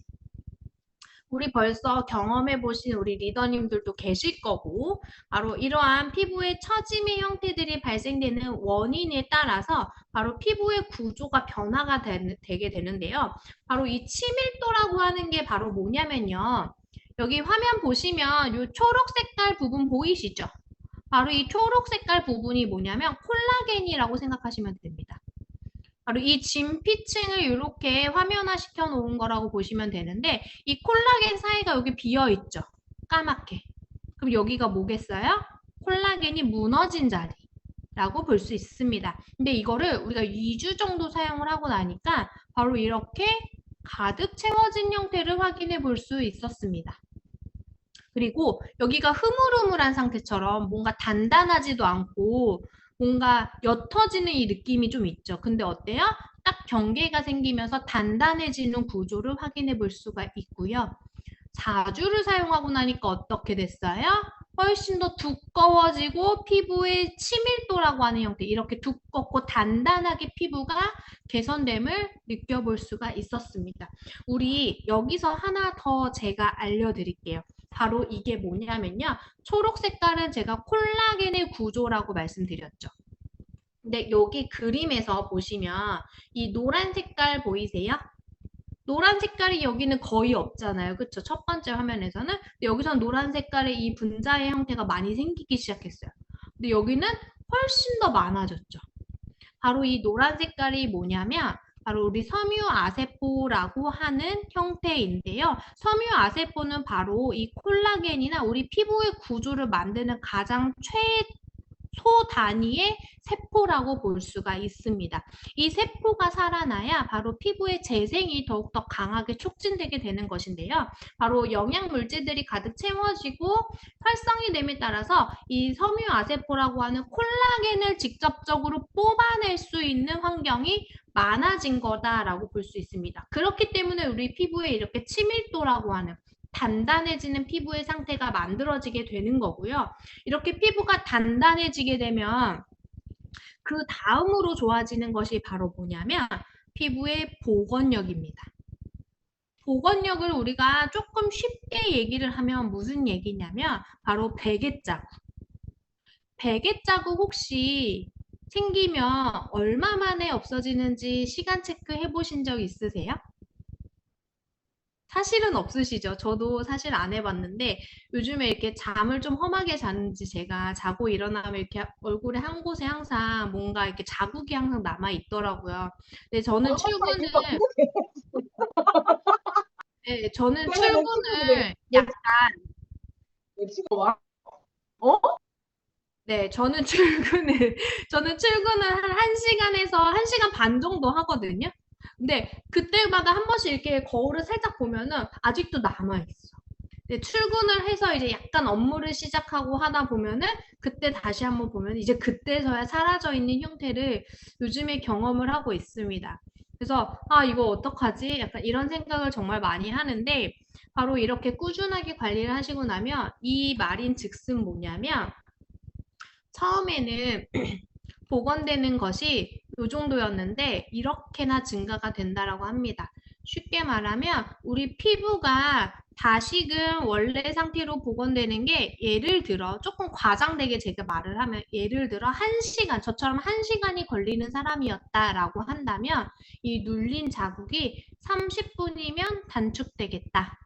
우리 벌써 경험해 보신 우리 리더님들도 계실 거고 바로 이러한 피부의 처짐의 형태들이 발생되는 원인에 따라서 바로 피부의 구조가 변화가 되게 되는데요. 바로 이 치밀도라고 하는 게 바로 뭐냐면요. 여기 화면 보시면 이 초록 색깔 부분 보이시죠? 바로 이 초록 색깔 부분이 뭐냐면 콜라겐이라고 생각하시면 됩니다. 바로 이 진피층을 이렇게 화면화 시켜 놓은 거라고 보시면 되는데 이 콜라겐 사이가 여기 비어 있죠. 까맣게. 그럼 여기가 뭐겠어요? 콜라겐이 무너진 자리라고 볼 수 있습니다. 근데 이거를 우리가 2주 정도 사용을 하고 나니까 바로 이렇게 가득 채워진 형태를 확인해 볼 수 있었습니다. 그리고 여기가 흐물흐물한 상태처럼 뭔가 단단하지도 않고 뭔가 옅어지는 이 느낌이 좀 있죠. 근데 어때요? 딱 경계가 생기면서 단단해지는 구조를 확인해 볼 수가 있고요. 4주를 사용하고 나니까 어떻게 됐어요? 훨씬 더 두꺼워지고 피부의 치밀도라고 하는 형태, 이렇게 두껍고 단단하게 피부가 개선됨을 느껴볼 수가 있었습니다. 우리 여기서 하나 더 제가 알려드릴게요. 바로 이게 뭐냐면요. 초록 색깔은 제가 콜라겐의 구조라고 말씀드렸죠. 근데 여기 그림에서 보시면 이 노란 색깔 보이세요? 노란 색깔이 여기는 거의 없잖아요. 그쵸? 첫 번째 화면에서는. 근데 여기서는 노란 색깔의 이 분자의 형태가 많이 생기기 시작했어요. 근데 여기는 훨씬 더 많아졌죠. 바로 이 노란 색깔이 뭐냐면 바로 우리 섬유아세포라고 하는 형태인데요. 섬유아세포는 바로 이 콜라겐이나 우리 피부의 구조를 만드는 가장 최소 단위의 세포라고 볼 수가 있습니다. 이 세포가 살아나야 바로 피부의 재생이 더욱더 강하게 촉진되게 되는 것인데요. 바로 영양 물질들이 가득 채워지고 활성이 됨에 따라서 이 섬유아세포라고 하는 콜라겐을 직접적으로 뽑아낼 수 있는 환경이 많아진 거다라고 볼 수 있습니다. 그렇기 때문에 우리 피부에 이렇게 치밀도라고 하는 단단해지는 피부의 상태가 만들어지게 되는 거고요. 이렇게 피부가 단단해지게 되면 그 다음으로 좋아지는 것이 바로 뭐냐면 피부의 복원력입니다. 복원력을 우리가 조금 쉽게 얘기를 하면 무슨 얘기냐면 바로 베개자국. 베개자국 혹시 생기면 얼마 만에 없어지는지 시간 체크해 보신 적 있으세요? 사실은 없으시죠? 저도 사실 안 해봤는데 요즘에 이렇게 잠을 좀 험하게 자는지 제가 자고 일어나면 이렇게 얼굴에 한 곳에 항상 뭔가 이렇게 자국이 항상 남아 있더라고요. 근데 저는 출근을 네, 저는 왜 친구 그래? 출근을 약간 왜 친구 와? 어? 네, 저는 출근을 한 1시간에서 1시간 반 정도 하거든요. 근데 그때마다 한 번씩 이렇게 거울을 살짝 보면은 아직도 남아있어. 근데 출근을 해서 이제 약간 업무를 시작하고 하다 보면은 그때 다시 한번 보면 이제 그때서야 사라져 있는 형태를 요즘에 경험을 하고 있습니다. 그래서 아, 이거 어떡하지? 약간 이런 생각을 정말 많이 하는데 바로 이렇게 꾸준하게 관리를 하시고 나면 이 말인 즉슨 뭐냐면 처음에는 복원되는 것이 이 정도였는데 이렇게나 증가가 된다라고 합니다. 쉽게 말하면 우리 피부가 다시금 원래 상태로 복원되는 게 예를 들어 조금 과장되게 제가 말을 하면 예를 들어 1시간 저처럼 1시간이 걸리는 사람이었다라고 한다면 이 눌린 자국이 30분이면 단축되겠다.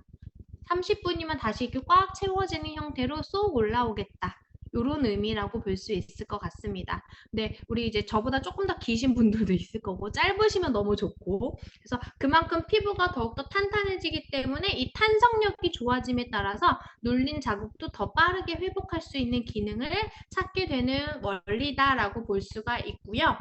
30분이면 다시 이렇게 꽉 채워지는 형태로 쏙 올라오겠다. 요런 의미라고 볼 수 있을 것 같습니다. 근데 우리 이제 저보다 조금 더 기신 분들도 있을 거고 짧으시면 너무 좋고 그래서 그만큼 피부가 더욱더 탄탄해지기 때문에 이 탄성력이 좋아짐에 따라서 눌린 자국도 더 빠르게 회복할 수 있는 기능을 찾게 되는 원리다라고 볼 수가 있고요.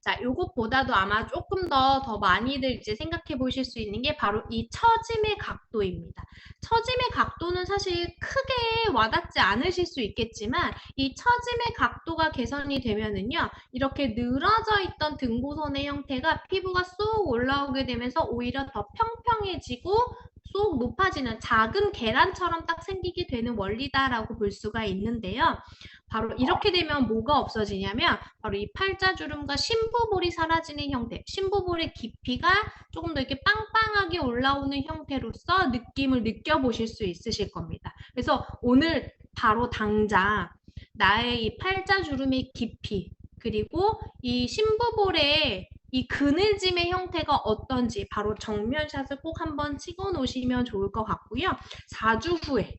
자, 요것보다도 아마 조금 더 많이들 이제 생각해 보실 수 있는 게 바로 이 처짐의 각도입니다. 처짐의 각도는 사실 크게 와닿지 않으실 수 있겠지만 이 처짐의 각도가 개선이 되면은요, 이렇게 늘어져 있던 등고선의 형태가 피부가 쏙 올라오게 되면서 오히려 더 평평해지고 쏙 높아지는 작은 계란처럼 딱 생기게 되는 원리다라고 볼 수가 있는데요. 바로 이렇게 되면 뭐가 없어지냐면 바로 이 팔자주름과 심부볼이 사라지는 형태, 심부볼의 깊이가 조금 더 이렇게 빵빵하게 올라오는 형태로서 느낌을 느껴보실 수 있으실 겁니다. 그래서 오늘 바로 당장 나의 이 팔자주름의 깊이 그리고 이 심부볼의 이 그늘짐의 형태가 어떤지 바로 정면샷을 꼭 한번 찍어 놓으시면 좋을 것 같고요. 4주 후에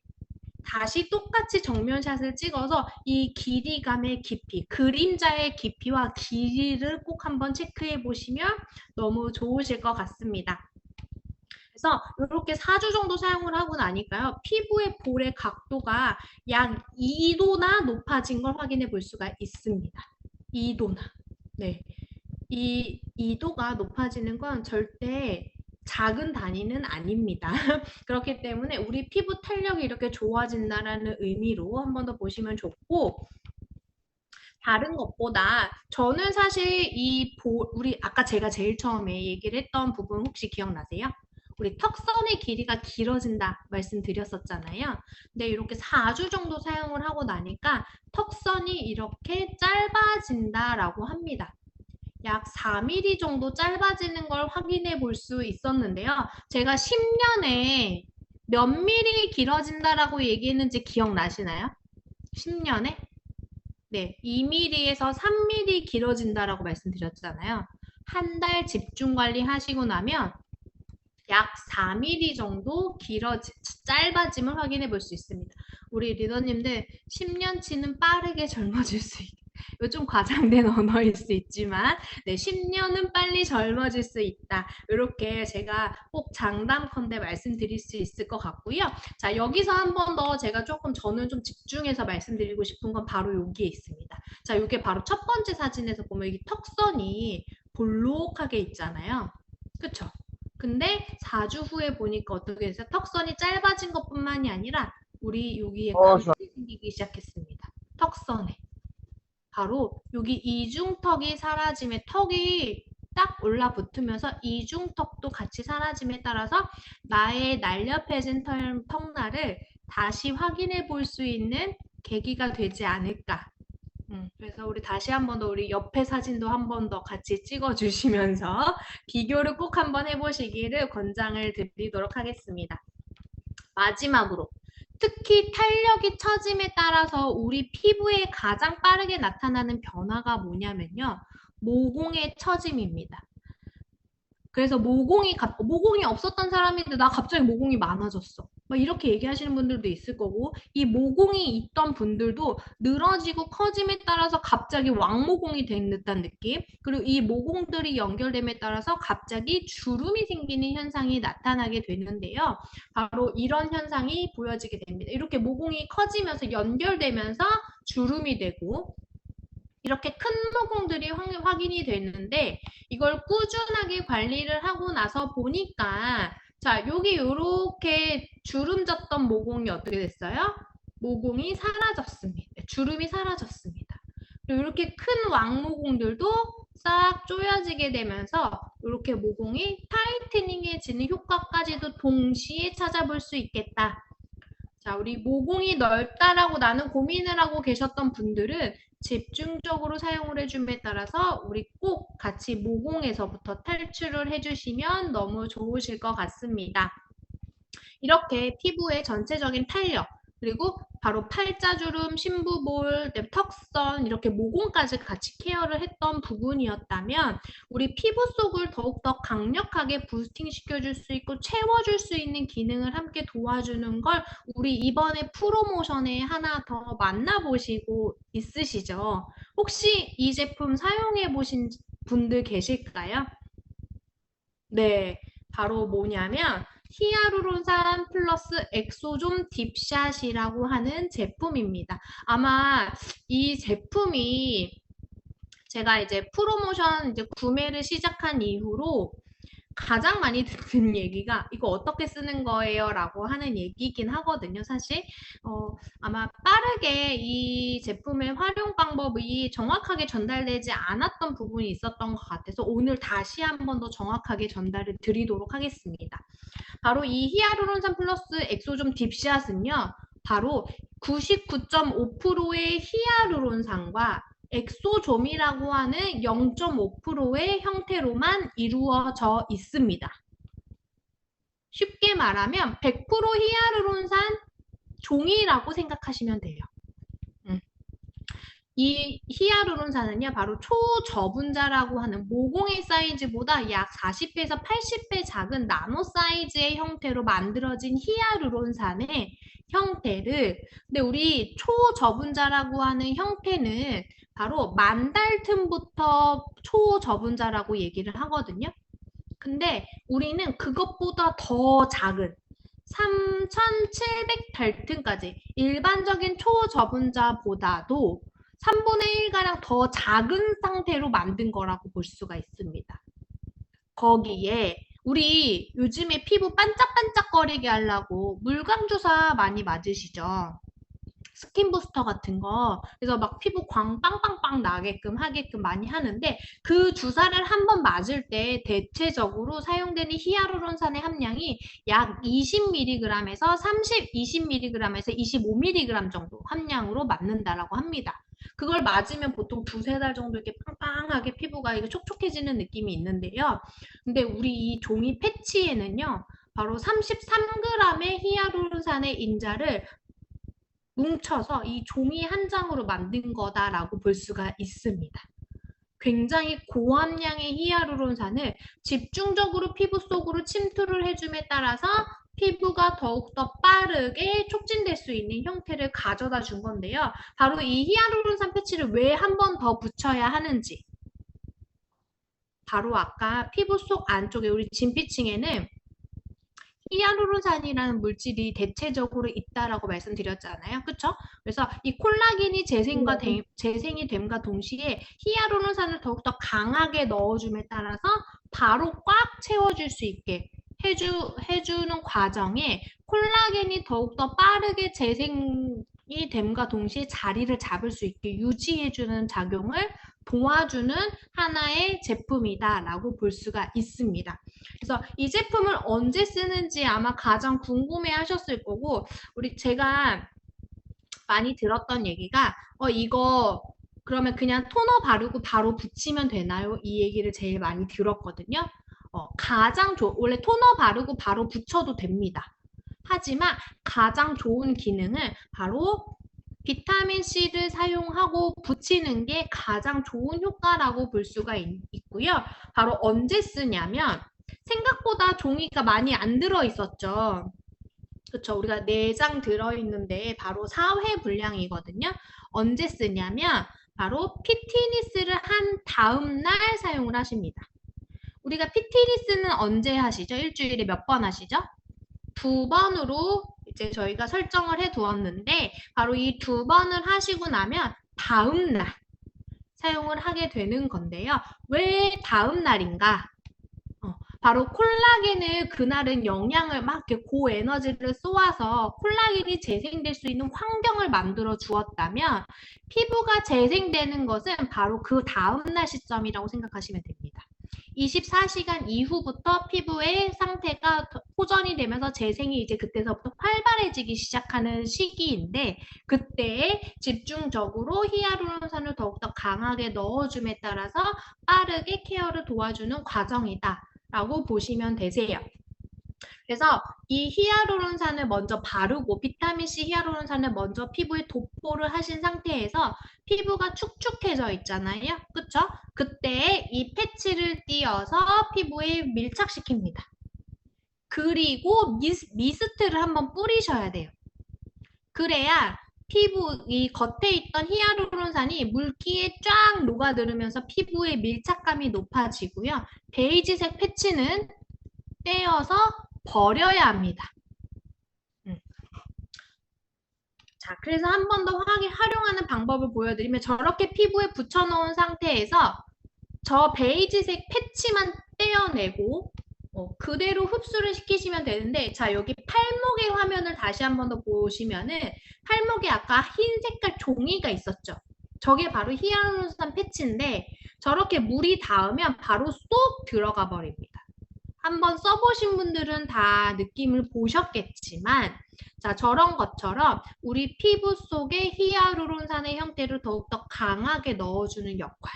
다시 똑같이 정면샷을 찍어서 이 길이감의 깊이, 그림자의 깊이와 길이를 꼭 한번 체크해 보시면 너무 좋으실 것 같습니다. 그래서 이렇게 4주 정도 사용을 하고 나니까요. 피부의 볼의 각도가 약 2도나 높아진 걸 확인해 볼 수가 있습니다. 2도나. 네. 이 2도가 높아지는 건 절대 작은 단위는 아닙니다. 그렇기 때문에 우리 피부 탄력이 이렇게 좋아진다라는 의미로 한 번 더 보시면 좋고 다른 것보다 저는 사실 우리 아까 제가 제일 처음에 얘기를 했던 부분 혹시 기억나세요? 우리 턱선의 길이가 길어진다 말씀드렸었잖아요. 근데 이렇게 4주 정도 사용을 하고 나니까 턱선이 이렇게 짧아진다라고 합니다. 약 4mm 정도 짧아지는 걸 확인해 볼 수 있었는데요. 제가 10년에 몇 미리 길어진다라고 얘기했는지 기억나시나요? 10년에? 네, 2mm에서 3mm 길어진다라고 말씀드렸잖아요. 한 달 집중 관리 하시고 나면 약 4mm 정도 짧아짐을 확인해 볼 수 있습니다. 우리 리더님들 10년치는 빠르게 젊어질 수 있게 이거 좀 과장된 언어일 수 있지만, 네, 10년은 빨리 젊어질 수 있다. 이렇게 제가 꼭 장담컨대 말씀드릴 수 있을 것 같고요. 자, 여기서 한 번 더 제가 저는 좀 집중해서 말씀드리고 싶은 건 바로 여기에 있습니다. 자, 이게 바로 첫 번째 사진에서 보면 여기 턱선이 볼록하게 있잖아요. 그쵸? 근데 4주 후에 보니까 어떻게 됐어요? 턱선이 짧아진 것뿐만이 아니라 우리 여기에 어, 좋아. 각이 생기기 시작했습니다. 턱선에. 바로 여기 이중턱이 사라짐에 턱이 딱 올라붙으면서 이중턱도 같이 사라짐에 따라서 나의 날렵해진 턱날을 다시 확인해 볼 수 있는 계기가 되지 않을까. 그래서 우리 다시 한 번 더 우리 옆에 사진도 한 번 더 같이 찍어 주시면서 비교를 꼭 한번 해보시기를 권장을 드리도록 하겠습니다. 마지막으로 특히 탄력이 처짐에 따라서 우리 피부에 가장 빠르게 나타나는 변화가 뭐냐면요. 모공의 처짐입니다. 그래서 모공이 없었던 사람인데 나 갑자기 모공이 많아졌어. 막 이렇게 얘기하시는 분들도 있을 거고, 이 모공이 있던 분들도 늘어지고 커짐에 따라서 갑자기 왕모공이 된 듯한 느낌, 그리고 이 모공들이 연결됨에 따라서 갑자기 주름이 생기는 현상이 나타나게 되는데요. 바로 이런 현상이 보여지게 됩니다. 이렇게 모공이 커지면서 연결되면서 주름이 되고, 이렇게 큰 모공들이 확인이 되는데 이걸 꾸준하게 관리를 하고 나서 보니까 자, 여기 이렇게 주름졌던 모공이 어떻게 됐어요? 모공이 사라졌습니다. 주름이 사라졌습니다. 그리고 이렇게 큰 왕모공들도 싹 조여지게 되면서 이렇게 모공이 타이트닝해지는 효과까지도 동시에 찾아볼 수 있겠다. 자, 우리 모공이 넓다라고 나는 고민을 하고 계셨던 분들은 집중적으로 사용을 해줌에 따라서 우리 꼭 같이 모공에서부터 탈출을 해주시면 너무 좋으실 것 같습니다. 이렇게 피부의 전체적인 탄력, 그리고 바로 팔자주름, 심부볼, 턱선 이렇게 모공까지 같이 케어를 했던 부분이었다면 우리 피부 속을 더욱더 강력하게 부스팅 시켜줄 수 있고 채워줄 수 있는 기능을 함께 도와주는 걸 우리 이번에 프로모션에 하나 더 만나보시고 있으시죠? 혹시 이 제품 사용해 보신 분들 계실까요? 네, 바로 뭐냐면 히아루론산 플러스 엑소좀 딥샷이라고 하는 제품입니다. 아마 이 제품이 제가 이제 프로모션 이제 구매를 시작한 이후로 가장 많이 듣는 얘기가 이거 어떻게 쓰는 거예요? 라고 하는 얘기긴 하거든요. 사실 아마 빠르게 이 제품의 활용 방법이 정확하게 전달되지 않았던 부분이 있었던 것 같아서 오늘 다시 한 번 더 정확하게 전달을 드리도록 하겠습니다. 바로 이 히아루론산 플러스 엑소좀 딥샷은요. 바로 99.5%의 히아루론산과 엑소좀이라고 하는 0.5%의 형태로만 이루어져 있습니다. 쉽게 말하면 100% 히아루론산 종이라고 생각하시면 돼요. 이 히아루론산은요, 바로 초저분자라고 하는 모공의 사이즈보다 약 40배에서 80배 작은 나노 사이즈의 형태로 만들어진 히아루론산의 형태를, 근데 우리 초저분자라고 하는 형태는 바로 만 달 틈부터 초저분자라고 얘기를 하거든요. 근데 우리는 그것보다 더 작은 3,700달튼까지 일반적인 초저분자보다도 3분의 1가량 더 작은 상태로 만든 거라고 볼 수가 있습니다. 거기에 우리 요즘에 피부 반짝반짝거리게 하려고 물광주사 많이 맞으시죠? 스킨 부스터 같은 거. 그래서 막 피부 광 빵빵빵 나게끔 하게끔 많이 하는데 그 주사를 한 번 맞을 때 대체적으로 사용되는 히아루론산의 함량이 약 20mg에서 20mg에서 25mg 정도 함량으로 맞는다라고 합니다. 그걸 맞으면 보통 두세 달 정도 이렇게 빵빵하게 피부가 이게 촉촉해지는 느낌이 있는데요. 근데 우리 이 종이 패치에는요. 바로 33g의 히아루론산의 인자를 뭉쳐서 이 종이 한 장으로 만든 거다라고 볼 수가 있습니다. 굉장히 고함량의 히아루론산을 집중적으로 피부 속으로 침투를 해줌에 따라서 피부가 더욱더 빠르게 촉진될 수 있는 형태를 가져다 준 건데요. 바로 이 히알루론산 패치를 왜 한 번 더 붙여야 하는지. 바로 아까 피부 속 안쪽에 우리 진피층에는 히알루론산이라는 물질이 대체적으로 있다라고 말씀드렸잖아요. 그쵸? 그래서 이 콜라겐이 재생이 됨과 동시에 히알루론산을 더욱더 강하게 넣어줌에 따라서 바로 꽉 채워줄 수 있게 해주는 과정에 콜라겐이 더욱더 빠르게 재생이 됨과 동시에 자리를 잡을 수 있게 유지해주는 작용을 도와주는 하나의 제품이다라고 볼 수가 있습니다. 그래서 이 제품을 언제 쓰는지 아마 가장 궁금해 하셨을 거고, 제가 많이 들었던 얘기가, 이거 그러면 그냥 토너 바르고 바로 붙이면 되나요? 이 얘기를 제일 많이 들었거든요. 원래 토너 바르고 바로 붙여도 됩니다. 하지만 가장 좋은 기능은 바로 비타민C를 사용하고 붙이는 게 가장 좋은 효과라고 볼 수가 있고요. 바로 언제 쓰냐면 생각보다 종이가 많이 안 들어있었죠. 그쵸? 우리가 4장 들어있는데 바로 4회 분량이거든요. 언제 쓰냐면 바로 피트니스를 한 다음 날 사용을 하십니다. 우리가 피트니스는 언제 하시죠? 일주일에 몇 번 하시죠? 2번으로 이제 저희가 설정을 해 두었는데 바로 이 2번을 하시고 나면 다음 날 사용을 하게 되는 건데요. 왜 다음 날인가? 바로 콜라겐을 그날은 영양을 막 이렇게 고에너지를 쏘아서 콜라겐이 재생될 수 있는 환경을 만들어 주었다면 피부가 재생되는 것은 바로 그 다음날 시점이라고 생각하시면 됩니다. 24시간 이후부터 피부의 상태가 호전이 되면서 재생이 이제 그때서부터 활발해지기 시작하는 시기인데 그때에 집중적으로 히알루론산을 더욱더 강하게 넣어줌에 따라서 빠르게 케어를 도와주는 과정이다. 라고 보시면 되세요. 그래서 이 히알루론산을 먼저 바르고 비타민C 히알루론산을 먼저 피부에 도포를 하신 상태에서 피부가 축축해져 있잖아요. 그쵸? 그때 이 패치를 띄어서 피부에 밀착시킵니다. 그리고 미스트를 한번 뿌리셔야 돼요. 그래야 피부 이 겉에 있던 히알루론산이 물기에 쫙 녹아들으면서 피부의 밀착감이 높아지고요. 베이지색 패치는 떼어서 버려야 합니다. 자, 그래서 한 번 더 활용하는 방법을 보여드리면 저렇게 피부에 붙여놓은 상태에서 저 베이지색 패치만 떼어내고 그대로 흡수를 시키시면 되는데 자 여기 팔목의 화면을 다시 한 번 더 보시면은 팔목에 아까 흰 색깔 종이가 있었죠. 저게 바로 히알루론산 패치인데 저렇게 물이 닿으면 바로 쏙 들어가 버립니다. 한번 써보신 분들은 다 느낌을 보셨겠지만 자 저런 것처럼 우리 피부 속에 히알루론산의 형태를 더욱더 강하게 넣어주는 역할.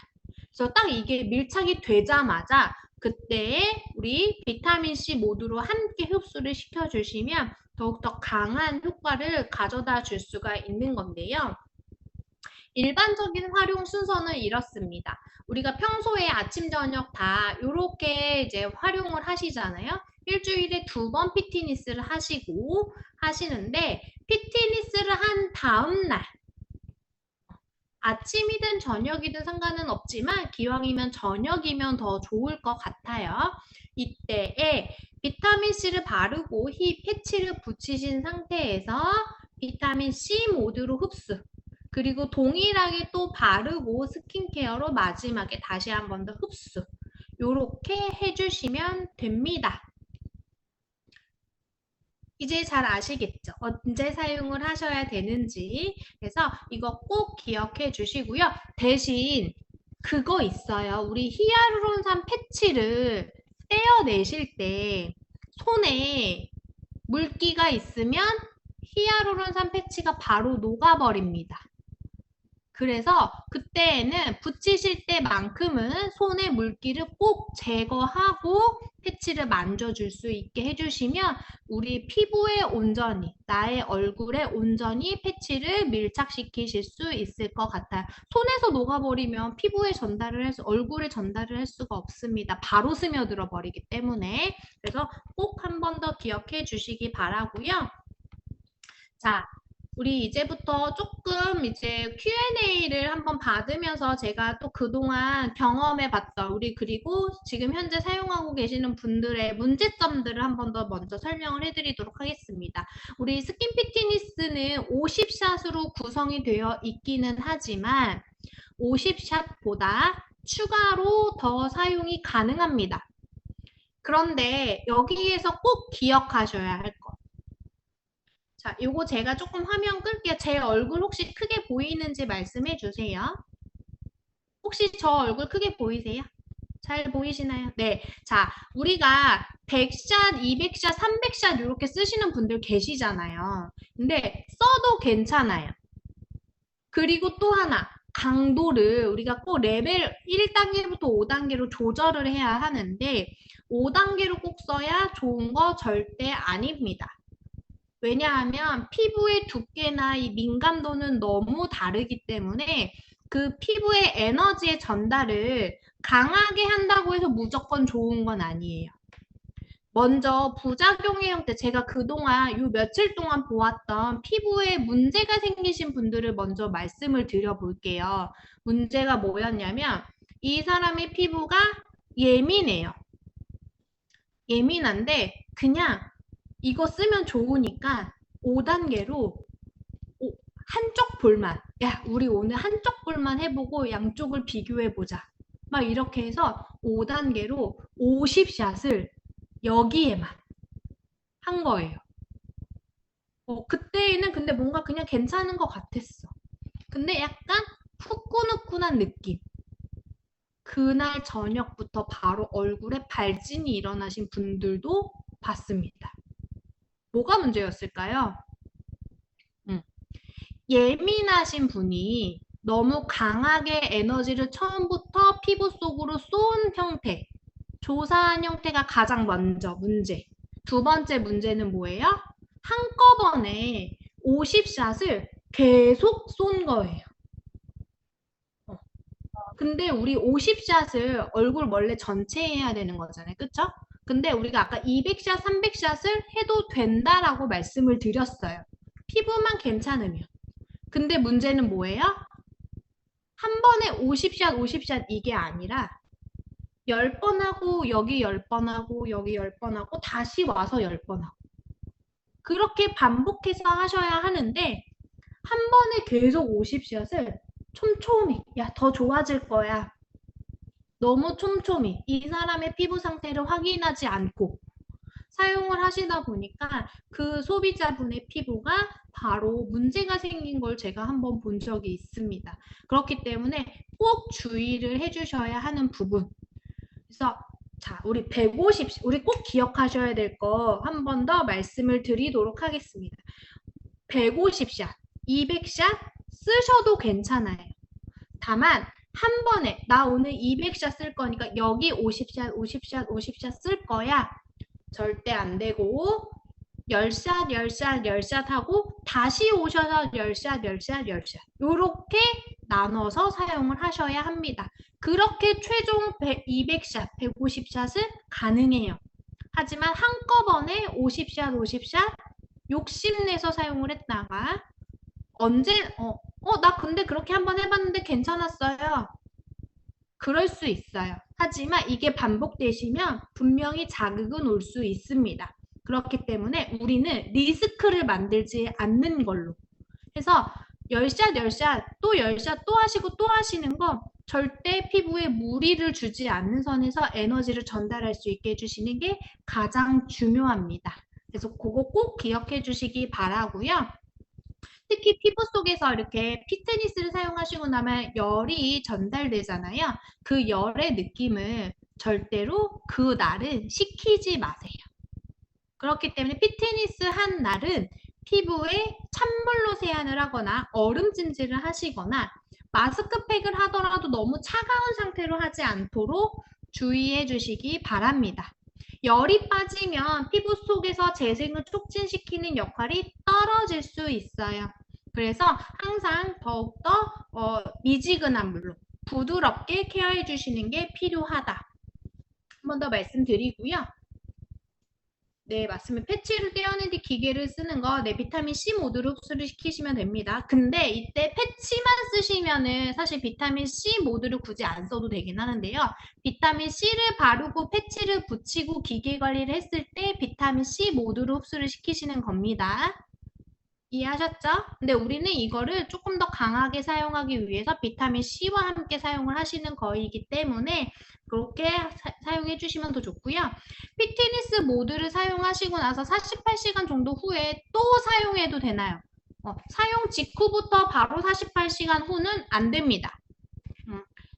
그래서 딱 이게 밀착이 되자마자 그때에 우리 비타민C 모두로 함께 흡수를 시켜주시면 더욱더 강한 효과를 가져다 줄 수가 있는 건데요. 일반적인 활용 순서는 이렇습니다. 우리가 평소에 아침, 저녁 다 이렇게 이제 활용을 하시잖아요. 일주일에 2번 피트니스를 하시는데 피트니스를 한 다음 날 아침이든 저녁이든 상관은 없지만 기왕이면 저녁이면 더 좋을 것 같아요. 이때에 비타민C를 바르고 이 패치를 붙이신 상태에서 비타민C 모드로 흡수 그리고 동일하게 또 바르고 스킨케어로 마지막에 다시 한 번 더 흡수 이렇게 해주시면 됩니다. 이제 잘 아시겠죠? 언제 사용을 하셔야 되는지. 그래서 이거 꼭 기억해 주시고요. 대신 그거 있어요. 우리 히알루론산 패치를 떼어내실 때 손에 물기가 있으면 히알루론산 패치가 바로 녹아버립니다. 그래서 그때에는 붙이실 때만큼은 손의 물기를 꼭 제거하고 패치를 만져줄 수 있게 해주시면 우리 피부에 온전히, 나의 얼굴에 온전히 패치를 밀착시키실 수 있을 것 같아요. 손에서 녹아버리면 피부에 전달을 해서 얼굴에 전달을 할 수가 없습니다. 바로 스며들어 버리기 때문에. 그래서 꼭 한 번 더 기억해 주시기 바라고요. 자, 우리 이제부터 조금 이제 Q&A를 한번 받으면서 제가 또 그동안 경험해 봤던 우리 그리고 지금 현재 사용하고 계시는 분들의 문제점들을 한번 더 먼저 설명을 해드리도록 하겠습니다. 우리 스킨 피트니스는 50샷으로 구성이 되어 있기는 하지만 50샷보다 추가로 더 사용이 가능합니다. 그런데 여기에서 꼭 기억하셔야 할 것. 자, 요거 제가 조금 화면 끌게요. 제 얼굴 혹시 크게 보이는지 말씀해 주세요. 혹시 저 얼굴 크게 보이세요? 잘 보이시나요? 네. 자, 우리가 100샷, 200샷, 300샷 이렇게 쓰시는 분들 계시잖아요. 근데 써도 괜찮아요. 그리고 또 하나, 강도를 우리가 꼭 레벨 1단계부터 5단계로 조절을 해야 하는데 5단계로 꼭 써야 좋은 거 절대 아닙니다. 왜냐하면 피부의 두께나 이 민감도는 너무 다르기 때문에 그 피부의 에너지의 전달을 강하게 한다고 해서 무조건 좋은 건 아니에요. 먼저 부작용의 형태, 제가 그동안 요 며칠 동안 보았던 피부에 문제가 생기신 분들을 먼저 말씀을 드려볼게요. 문제가 뭐였냐면 이 사람의 피부가 예민해요. 예민한데 그냥 이거 쓰면 좋으니까 5단계로 한쪽 볼만, 야, 우리 오늘 한쪽 볼만 해보고 양쪽을 비교해보자. 막 이렇게 해서 5단계로 50샷을 여기에만 한 거예요. 그때는 근데 뭔가 그냥 괜찮은 것 같았어. 근데 약간 후끈후끈한 느낌. 그날 저녁부터 바로 얼굴에 발진이 일어나신 분들도 봤습니다. 뭐가 문제였을까요? 예민하신 분이 너무 강하게 에너지를 처음부터 피부 속으로 쏜 형태, 조사한 형태가 가장 먼저 문제. 두 번째 문제는 뭐예요? 한꺼번에 50샷을 계속 쏜 거예요. 근데 우리 50샷을 얼굴 원래 전체 해야 되는 거잖아요. 그쵸? 근데 우리가 아까 200샷, 300샷을 해도 된다라고 말씀을 드렸어요. 피부만 괜찮으면. 근데 문제는 뭐예요? 한 번에 50샷, 50샷 이게 아니라 10번 하고 여기 10번 하고 여기 10번 하고 다시 와서 10번 하고 그렇게 반복해서 하셔야 하는데 한 번에 계속 50샷을 촘촘히 야, 더 좋아질 거야. 너무 촘촘히 이 사람의 피부 상태를 확인하지 않고 사용을 하시다 보니까 그 소비자분의 피부가 바로 문제가 생긴 걸 제가 한번 본 적이 있습니다. 그렇기 때문에 꼭 주의를 해주셔야 하는 부분. 그래서 자, 우리 150, 우리 꼭 기억하셔야 될 거 한 번 더 말씀을 드리도록 하겠습니다. 150샷, 200샷 쓰셔도 괜찮아요. 다만 한 번에 나 오늘 200샷 쓸 거니까 여기 50샷, 50샷, 50샷 쓸 거야. 절대 안 되고 10샷, 10샷, 10샷 하고 다시 오셔서 10샷, 10샷, 10샷 이렇게 나눠서 사용을 하셔야 합니다. 그렇게 최종 200샷, 150샷은 가능해요. 하지만 한꺼번에 50샷, 50샷 욕심내서 사용을 했다가 언제 나 근데 그렇게 한번 해봤는데 괜찮았어요. 그럴 수 있어요. 하지만 이게 반복되시면 분명히 자극은 올 수 있습니다. 그렇기 때문에 우리는 리스크를 만들지 않는 걸로 해서 10샷, 10샷, 또 10샷 또 하시고 또 하시는 거 절대 피부에 무리를 주지 않는 선에서 에너지를 전달할 수 있게 해주시는 게 가장 중요합니다. 그래서 그거 꼭 기억해 주시기 바라고요. 특히 피부 속에서 이렇게 피트니스를 사용하시고 나면 열이 전달되잖아요. 그 열의 느낌을 절대로 그 날은 식히지 마세요. 그렇기 때문에 피트니스 한 날은 피부에 찬물로 세안을 하거나 얼음 찜질을 하시거나 마스크팩을 하더라도 너무 차가운 상태로 하지 않도록 주의해 주시기 바랍니다. 열이 빠지면 피부 속에서 재생을 촉진시키는 역할이 떨어질 수 있어요. 그래서 항상 더욱더 미지근한 물로 부드럽게 케어해 주시는 게 필요하다. 한 번 더 말씀드리고요. 네, 맞습니다. 패치를 떼어낸 뒤 기계를 쓰는 거, 네, 비타민 C 모드로 흡수를 시키시면 됩니다. 근데 이때 패치만 쓰시면은 사실 비타민 C 모드를 굳이 안 써도 되긴 하는데요. 비타민 C를 바르고 패치를 붙이고 기계 관리를 했을 때 비타민 C 모드로 흡수를 시키시는 겁니다. 이해하셨죠? 근데 우리는 이거를 조금 더 강하게 사용하기 위해서 비타민 C와 함께 사용을 하시는 거이기 때문에 그렇게 사용해 주시면 더 좋고요. 피트니스 모드를 사용하시고 나서 48시간 정도 후에 또 사용해도 되나요? 사용 직후부터 바로 48시간 후는 안 됩니다.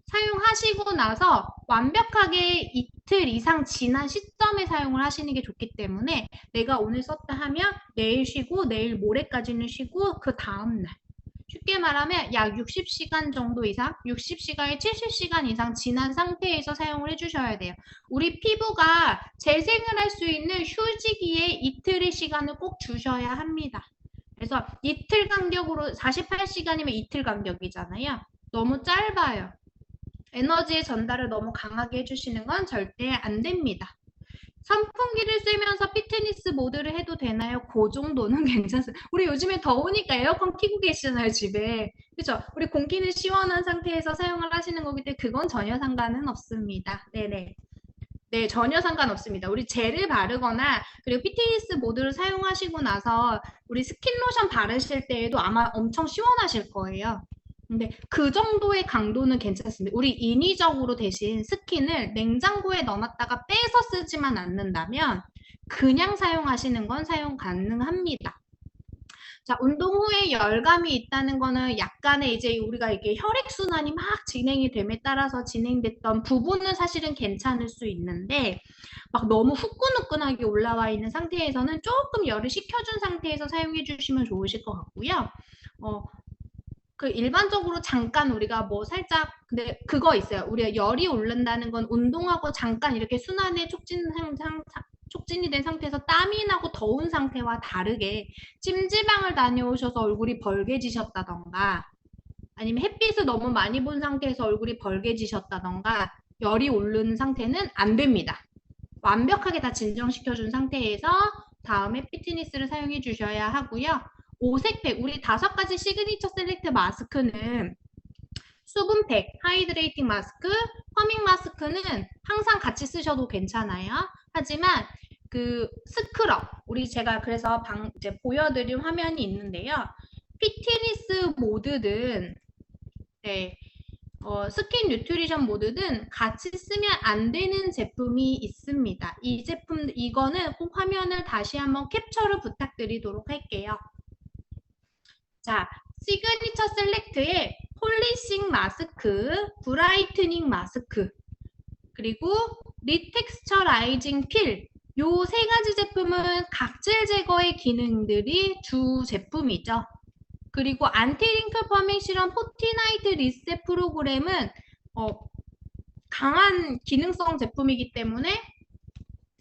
사용하시고 나서 완벽하게 이틀 이상 지난 시점에 사용을 하시는 게 좋기 때문에 내가 오늘 썼다 하면 내일 쉬고 내일 모레까지는 쉬고 그 다음날 쉽게 말하면 약 60시간 정도 이상, 60시간에 70시간 이상 지난 상태에서 사용을 해주셔야 돼요. 우리 피부가 재생을 할 수 있는 휴지기에 이틀의 시간을 꼭 주셔야 합니다. 그래서 이틀 간격으로 48시간이면 이틀 간격이잖아요. 너무 짧아요. 에너지의 전달을 너무 강하게 해주시는 건 절대 안 됩니다. 선풍기를 쓰면서 피트니스 모드를 해도 되나요? 그 정도는 괜찮습니다. 우리 요즘에 더우니까 에어컨 켜고 계시잖아요, 집에. 그죠? 우리 공기는 시원한 상태에서 사용을 하시는 거기 때문에 그건 전혀 상관은 없습니다. 네네. 네, 전혀 상관없습니다. 우리 젤을 바르거나 그리고 피트니스 모드를 사용하시고 나서 우리 스킨 로션 바르실 때에도 아마 엄청 시원하실 거예요. 근데 그 정도의 강도는 괜찮습니다. 우리 인위적으로 대신 스킨을 냉장고에 넣어놨다가 빼서 쓰지만 않는다면 그냥 사용하시는 건 사용 가능합니다. 자, 운동 후에 열감이 있다는 거는 약간의 이제 우리가 이게 혈액순환이 막 진행이 됨에 따라서 진행됐던 부분은 사실은 괜찮을 수 있는데 막 너무 후끈후끈하게 올라와 있는 상태에서는 조금 열을 식혀준 상태에서 사용해 주시면 좋으실 것 같고요. 그 일반적으로 잠깐 우리가 뭐 살짝 근데 그거 있어요. 우리가 열이 오른다는 건 운동하고 잠깐 이렇게 순환에 촉진이 된 상태에서 땀이 나고 더운 상태와 다르게 찜질방을 다녀오셔서 얼굴이 벌개지셨다던가 아니면 햇빛을 너무 많이 본 상태에서 얼굴이 벌개지셨다던가 열이 오른 상태는 안 됩니다. 완벽하게 다 진정시켜준 상태에서 다음에 피트니스를 사용해 주셔야 하고요. 오색팩, 우리 5가지 시그니처 셀렉트 마스크는 수분팩, 하이드레이팅 마스크, 퍼밍 마스크는 항상 같이 쓰셔도 괜찮아요. 하지만 그 스크럽, 우리 제가 그래서 이제 보여드린 화면이 있는데요. 피트니스 모드든 네, 스킨 뉴트리션 모드든 같이 쓰면 안 되는 제품이 있습니다. 이 제품, 이거는 꼭 화면을 다시 한번 캡처를 부탁드리도록 할게요. 자, 시그니처 셀렉트의 폴리싱 마스크, 브라이트닝 마스크, 그리고 리텍스처라이징 필, 요 3가지 제품은 각질 제거의 기능들이 주 제품이죠. 그리고 안티링클 퍼밍 시럼 포티나이트 리셋 프로그램은 강한 기능성 제품이기 때문에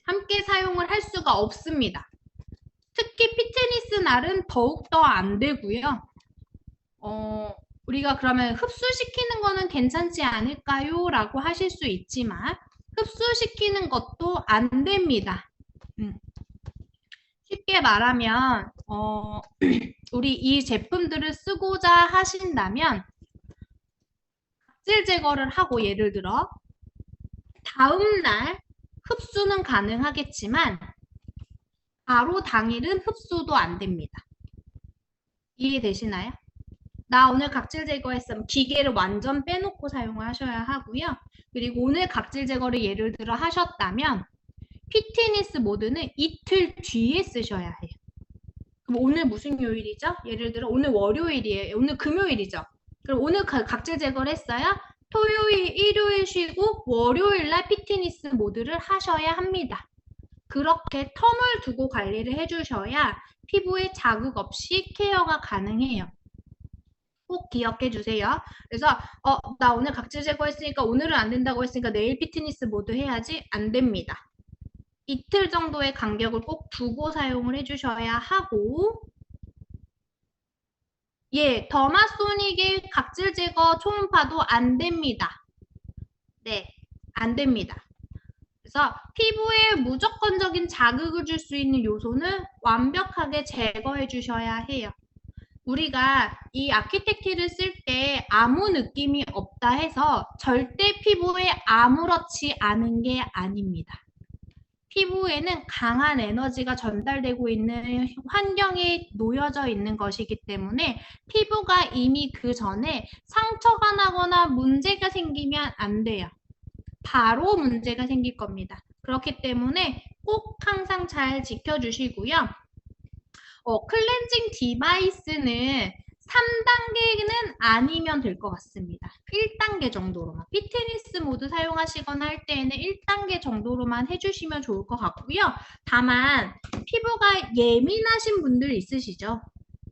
함께 사용을 할 수가 없습니다. 특히 피트니스 날은 더욱더 안 되고요. 우리가 그러면 흡수시키는 거는 괜찮지 않을까요? 라고 하실 수 있지만 흡수시키는 것도 안 됩니다. 쉽게 말하면 우리 이 제품들을 쓰고자 하신다면 각질 제거를 하고 예를 들어 다음날 흡수는 가능하겠지만 바로 당일은 흡수도 안 됩니다. 이해되시나요? 나 오늘 각질 제거했으면 기계를 완전 빼놓고 사용을 하셔야 하고요. 그리고 오늘 각질 제거를 예를 들어 하셨다면 피트니스 모드는 이틀 뒤에 쓰셔야 해요. 그럼 오늘 무슨 요일이죠? 예를 들어 오늘 월요일이에요. 오늘 금요일이죠. 그럼 오늘 각질 제거를 했어요. 토요일, 일요일 쉬고 월요일 날 피트니스 모드를 하셔야 합니다. 그렇게 텀을 두고 관리를 해주셔야 피부에 자극 없이 케어가 가능해요. 꼭 기억해 주세요. 그래서 나 오늘 각질 제거했으니까 오늘은 안 된다고 했으니까 내일 피트니스 모드 해야지 안 됩니다. 이틀 정도의 간격을 꼭 두고 사용을 해주셔야 하고 예, 더마소닉의 각질 제거 초음파도 안 됩니다. 네, 안 됩니다. 그래서 피부에 무조건적인 자극을 줄 수 있는 요소는 완벽하게 제거해 주셔야 해요. 우리가 이 아키텍티를 쓸 때 아무 느낌이 없다 해서 절대 피부에 아무렇지 않은 게 아닙니다. 피부에는 강한 에너지가 전달되고 있는 환경에 놓여져 있는 것이기 때문에 피부가 이미 그 전에 상처가 나거나 문제가 생기면 안 돼요. 바로 문제가 생길 겁니다. 그렇기 때문에 꼭 항상 잘 지켜주시고요. 클렌징 디바이스는 3단계는 아니면 될 것 같습니다. 1단계 정도로만. 피트니스 모드 사용하시거나 할 때에는 1단계 정도로만 해주시면 좋을 것 같고요. 다만 피부가 예민하신 분들 있으시죠?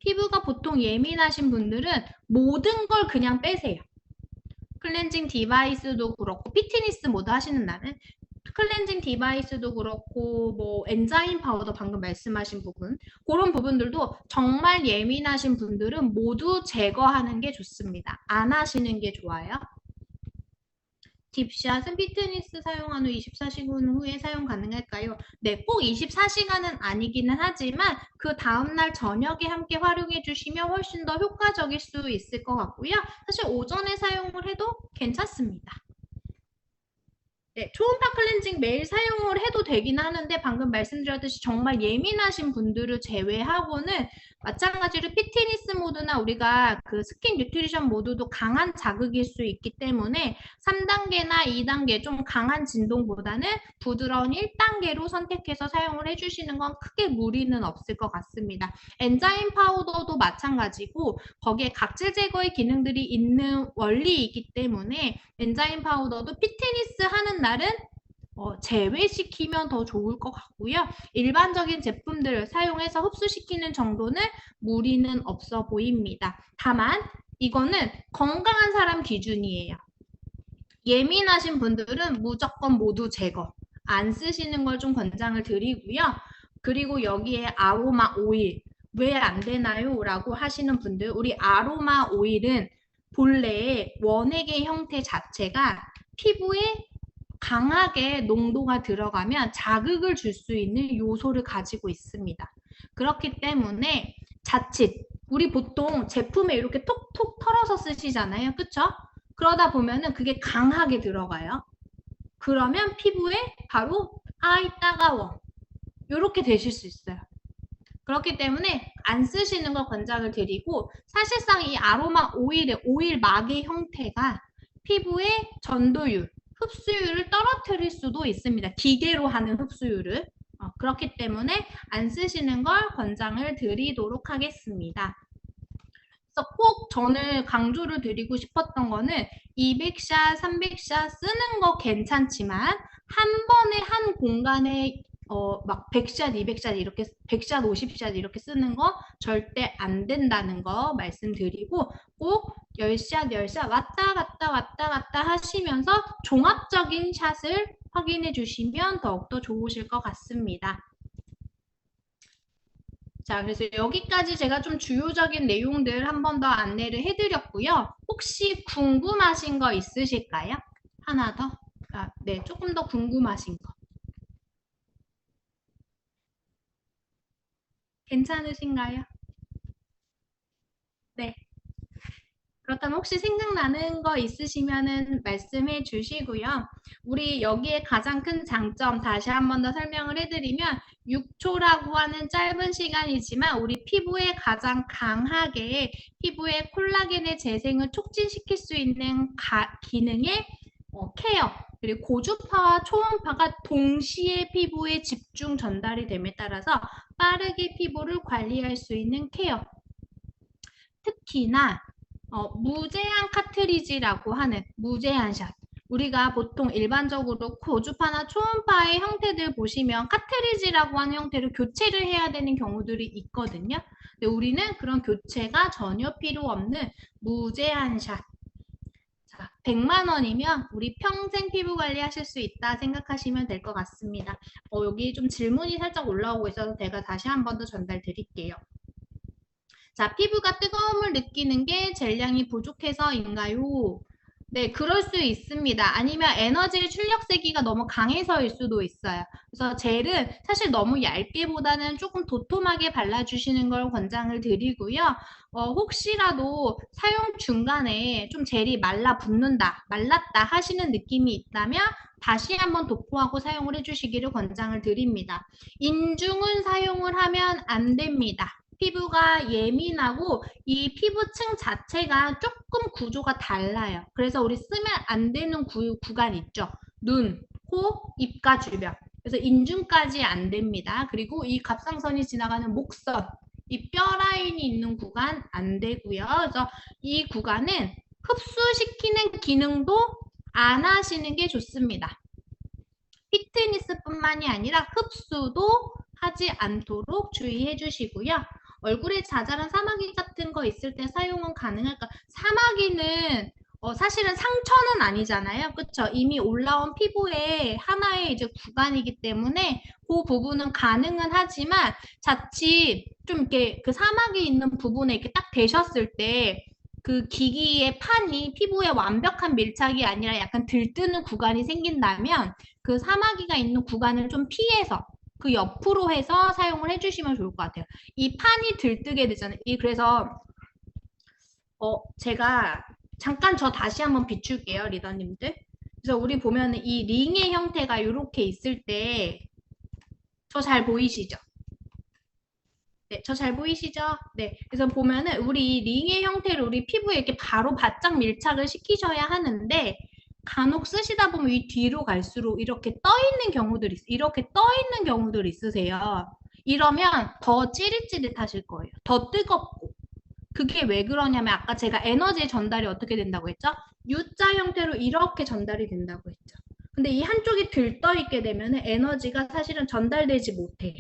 피부가 보통 예민하신 분들은 모든 걸 그냥 빼세요. 클렌징 디바이스도 그렇고 피트니스 모드 하시는 날은 클렌징 디바이스도 그렇고 뭐 엔자임 파우더 방금 말씀하신 부분 그런 부분들도 정말 예민하신 분들은 모두 제거하는 게 좋습니다. 안 하시는 게 좋아요. 딥샷은 피트니스 사용한 후 24시간 후에 사용 가능할까요? 네, 꼭 24시간은 아니기는 하지만 그 다음날 저녁에 함께 활용해 주시면 훨씬 더 효과적일 수 있을 것 같고요. 사실 오전에 사용을 해도 괜찮습니다. 네, 초음파 클렌징 매일 사용을 해도 되긴 하는데 방금 말씀드렸듯이 정말 예민하신 분들을 제외하고는 마찬가지로 피트니스 모드나 우리가 그 스킨 뉴트리션 모드도 강한 자극일 수 있기 때문에 3단계나 2단계 좀 강한 진동보다는 부드러운 1단계로 선택해서 사용을 해주시는 건 크게 무리는 없을 것 같습니다. 엔자임 파우더도 마찬가지고 거기에 각질 제거의 기능들이 있는 원리이기 때문에 엔자임 파우더도 피트니스 하는 날은 제외시키면 더 좋을 것 같고요. 일반적인 제품들을 사용해서 흡수시키는 정도는 무리는 없어 보입니다. 다만 이거는 건강한 사람 기준이에요. 예민하신 분들은 무조건 모두 제거. 안 쓰시는 걸 좀 권장을 드리고요. 그리고 여기에 아로마 오일 왜 안 되나요? 라고 하시는 분들 우리 아로마 오일은 본래 원액의 형태 자체가 피부에 강하게 농도가 들어가면 자극을 줄 수 있는 요소를 가지고 있습니다. 그렇기 때문에 자칫 우리 보통 제품에 이렇게 톡톡 털어서 쓰시잖아요. 그쵸? 그러다 보면은 그게 강하게 들어가요. 그러면 피부에 바로 아이 따가워 이렇게 되실 수 있어요. 그렇기 때문에 안 쓰시는 걸 권장을 드리고 사실상 이 아로마 오일의 오일막의 형태가 피부의 전도율, 흡수율을 떨어뜨릴 수도 있습니다. 기계로 하는 흡수율을. 그렇기 때문에 안 쓰시는 걸 권장을 드리도록 하겠습니다. 그래서 꼭 저는 강조를 드리고 싶었던 거는 200샷, 300샷 쓰는 거 괜찮지만 한 번에 한 공간에 막 100샷, 200샷 이렇게 100샷, 50샷 이렇게 쓰는 거 절대 안 된다는 거 말씀드리고 꼭 10샷, 10샷 왔다 갔다 왔다 갔다 하시면서 종합적인 샷을 확인해 주시면 더욱더 좋으실 것 같습니다. 자, 그래서 여기까지 제가 좀 주요적인 내용들 한 번 더 안내를 해드렸고요. 혹시 궁금하신 거 있으실까요? 하나 더? 네, 조금 더 궁금하신 거. 괜찮으신가요? 네. 그렇다면 혹시 생각나는 거 있으시면은 말씀해 주시고요. 우리 여기에 가장 큰 장점 다시 한 번 더 설명을 해드리면 6초라고 하는 짧은 시간이지만 우리 피부에 가장 강하게 피부의 콜라겐의 재생을 촉진시킬 수 있는 기능의 케어 그리고 고주파와 초음파가 동시에 피부에 집중 전달이 됨에 따라서 빠르게 피부를 관리할 수 있는 케어 특히나 무제한 카트리지라고 하는 무제한 샷 우리가 보통 일반적으로 고주파나 초음파의 형태들 보시면 카트리지라고 하는 형태로 교체를 해야 되는 경우들이 있거든요. 근데 우리는 그런 교체가 전혀 필요 없는 무제한 샷. 자, 100만 원이면 우리 평생 피부 관리하실 수 있다 생각하시면 될 것 같습니다. 여기 좀 질문이 살짝 올라오고 있어서 제가 다시 한 번 더 전달 드릴게요. 자, 피부가 뜨거움을 느끼는 게 젤량이 부족해서인가요? 네, 그럴 수 있습니다. 아니면 에너지 출력 세기가 너무 강해서일 수도 있어요. 그래서 젤은 사실 너무 얇게보다는 조금 도톰하게 발라주시는 걸 권장을 드리고요. 혹시라도 사용 중간에 좀 젤이 말랐다 하시는 느낌이 있다면 다시 한번 도포하고 사용을 해주시기를 권장을 드립니다. 인중은 사용을 하면 안 됩니다. 피부가 예민하고 이 피부층 자체가 조금 구조가 달라요. 그래서 우리 쓰면 안 되는 구간 있죠. 눈, 코, 입가 주변. 그래서 인중까지 안 됩니다. 그리고 이 갑상선이 지나가는 목선, 이 뼈 라인이 있는 구간 안 되고요. 그래서 이 구간은 흡수시키는 기능도 안 하시는 게 좋습니다. 피트니스뿐만이 아니라 흡수도 하지 않도록 주의해 주시고요. 얼굴에 자잘한 사마귀 같은 거 있을 때 사용은 가능할까? 사마귀는 사실은 상처는 아니잖아요. 그쵸? 이미 올라온 피부의 하나의 이제 구간이기 때문에 그 부분은 가능은 하지만 자칫 좀 이렇게 그 사마귀 있는 부분에 이렇게 딱 대셨을 때 그 기기의 판이 피부에 완벽한 밀착이 아니라 약간 들뜨는 구간이 생긴다면 그 사마귀가 있는 구간을 좀 피해서 그 옆으로 해서 사용을 해주시면 좋을 것 같아요. 이 판이 들뜨게 되잖아요. 그래서 제가 잠깐 저 다시 한번 비출게요, 리더님들. 그래서 우리 보면 이 링의 형태가 이렇게 있을 때 저 잘 보이시죠? 네, 저 잘 보이시죠? 네, 그래서 보면은 우리 이 링의 형태를 우리 피부에 이렇게 바로 바짝 밀착을 시키셔야 하는데 간혹 쓰시다 보면 이 뒤로 갈수록 이렇게 떠 있는 경우들이 이렇게 떠 있는 경우들이 있으세요. 이러면 더 찌릿찌릿하실 거예요. 더 뜨겁고. 그게 왜 그러냐면 아까 제가 에너지 전달이 어떻게 된다고 했죠? U자 형태로 이렇게 전달이 된다고 했죠. 근데 이 한쪽이 들떠 있게 되면 에너지가 사실은 전달되지 못해요.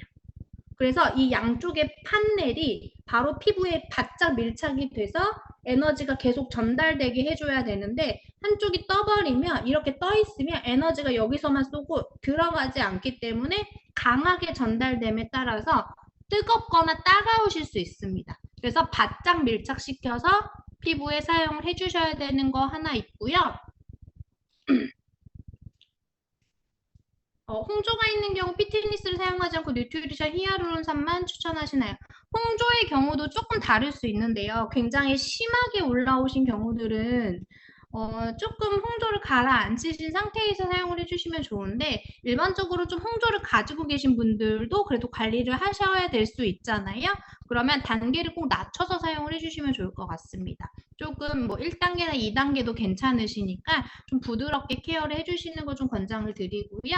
그래서 이 양쪽의 판넬이 바로 피부에 바짝 밀착이 돼서 에너지가 계속 전달되게 해줘야 되는데 한쪽이 떠버리면 이렇게 떠 있으면 에너지가 여기서만 쏘고 들어가지 않기 때문에 강하게 전달됨에 따라서 뜨겁거나 따가우실 수 있습니다. 그래서 바짝 밀착시켜서 피부에 사용을 해주셔야 되는 거 하나 있고요. 홍조가 있는 경우 피트니스를 사용하지 않고 뉴트리션 히아루론산만 추천하시나요? 홍조의 경우도 조금 다를 수 있는데요. 굉장히 심하게 올라오신 경우들은 조금 홍조를 가라앉히신 상태에서 사용을 해주시면 좋은데 일반적으로 좀 홍조를 가지고 계신 분들도 그래도 관리를 하셔야 될 수 있잖아요. 그러면 단계를 꼭 낮춰서 사용을 해주시면 좋을 것 같습니다. 조금 뭐 1단계나 2단계도 괜찮으시니까 좀 부드럽게 케어를 해주시는 거 좀 권장을 드리고요.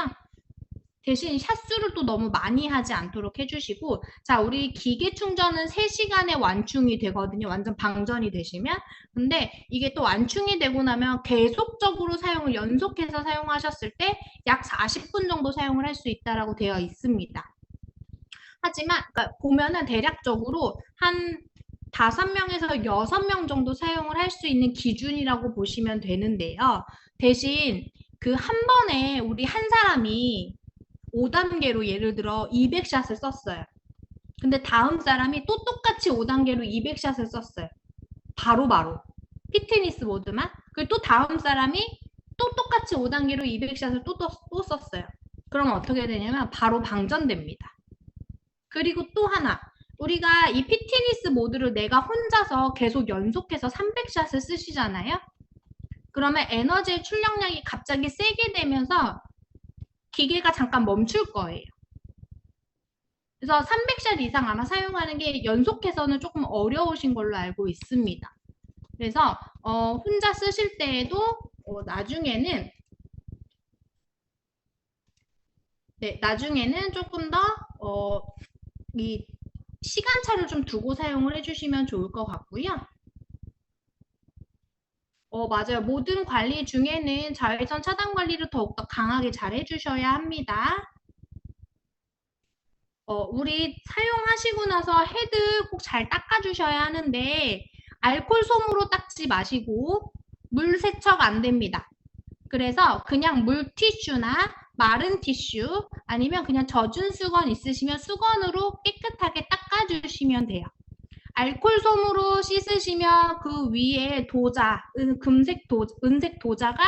대신 샷수를 또 너무 많이 하지 않도록 해주시고 자 우리 기계 충전은 3시간에 완충이 되거든요. 완전 방전이 되시면 근데 이게 또 완충이 되고 나면 계속적으로 사용을 연속해서 사용하셨을 때 약 40분 정도 사용을 할 수 있다라고 되어 있습니다. 하지만 그러니까 보면은 대략적으로 한 5명에서 6명 정도 사용을 할 수 있는 기준이라고 보시면 되는데요. 대신 그 한 번에 우리 한 사람이 5단계로 예를 들어 200샷을 썼어요. 근데 다음 사람이 또 똑같이 5단계로 200샷을 썼어요. 바로바로. 피트니스 모드만. 그리고 또 다음 사람이 또 똑같이 5단계로 200샷을 또 썼어요. 그러면 어떻게 되냐면 바로 방전됩니다. 그리고 또 하나. 우리가 이 피트니스 모드를 내가 혼자서 계속 연속해서 300샷을 쓰시잖아요. 그러면 에너지의 출력량이 갑자기 세게 되면서 기계가 잠깐 멈출 거예요. 그래서 300샷 이상 아마 사용하는 게 연속해서는 조금 어려우신 걸로 알고 있습니다. 그래서 혼자 쓰실 때에도 나중에는 조금 더 이 시간차를 좀 두고 사용을 해주시면 좋을 것 같고요. 맞아요. 모든 관리 중에는 자외선 차단 관리를 더욱더 강하게 잘 해주셔야 합니다. 우리 사용하시고 나서 헤드 꼭 잘 닦아주셔야 하는데, 알콜 솜으로 닦지 마시고, 물 세척 안 됩니다. 그래서 그냥 물티슈나 마른 티슈 아니면 그냥 젖은 수건 있으시면 수건으로 깨끗하게 닦아주시면 돼요. 알콜 솜으로 씻으시면 그 위에 도자, 은색 도자가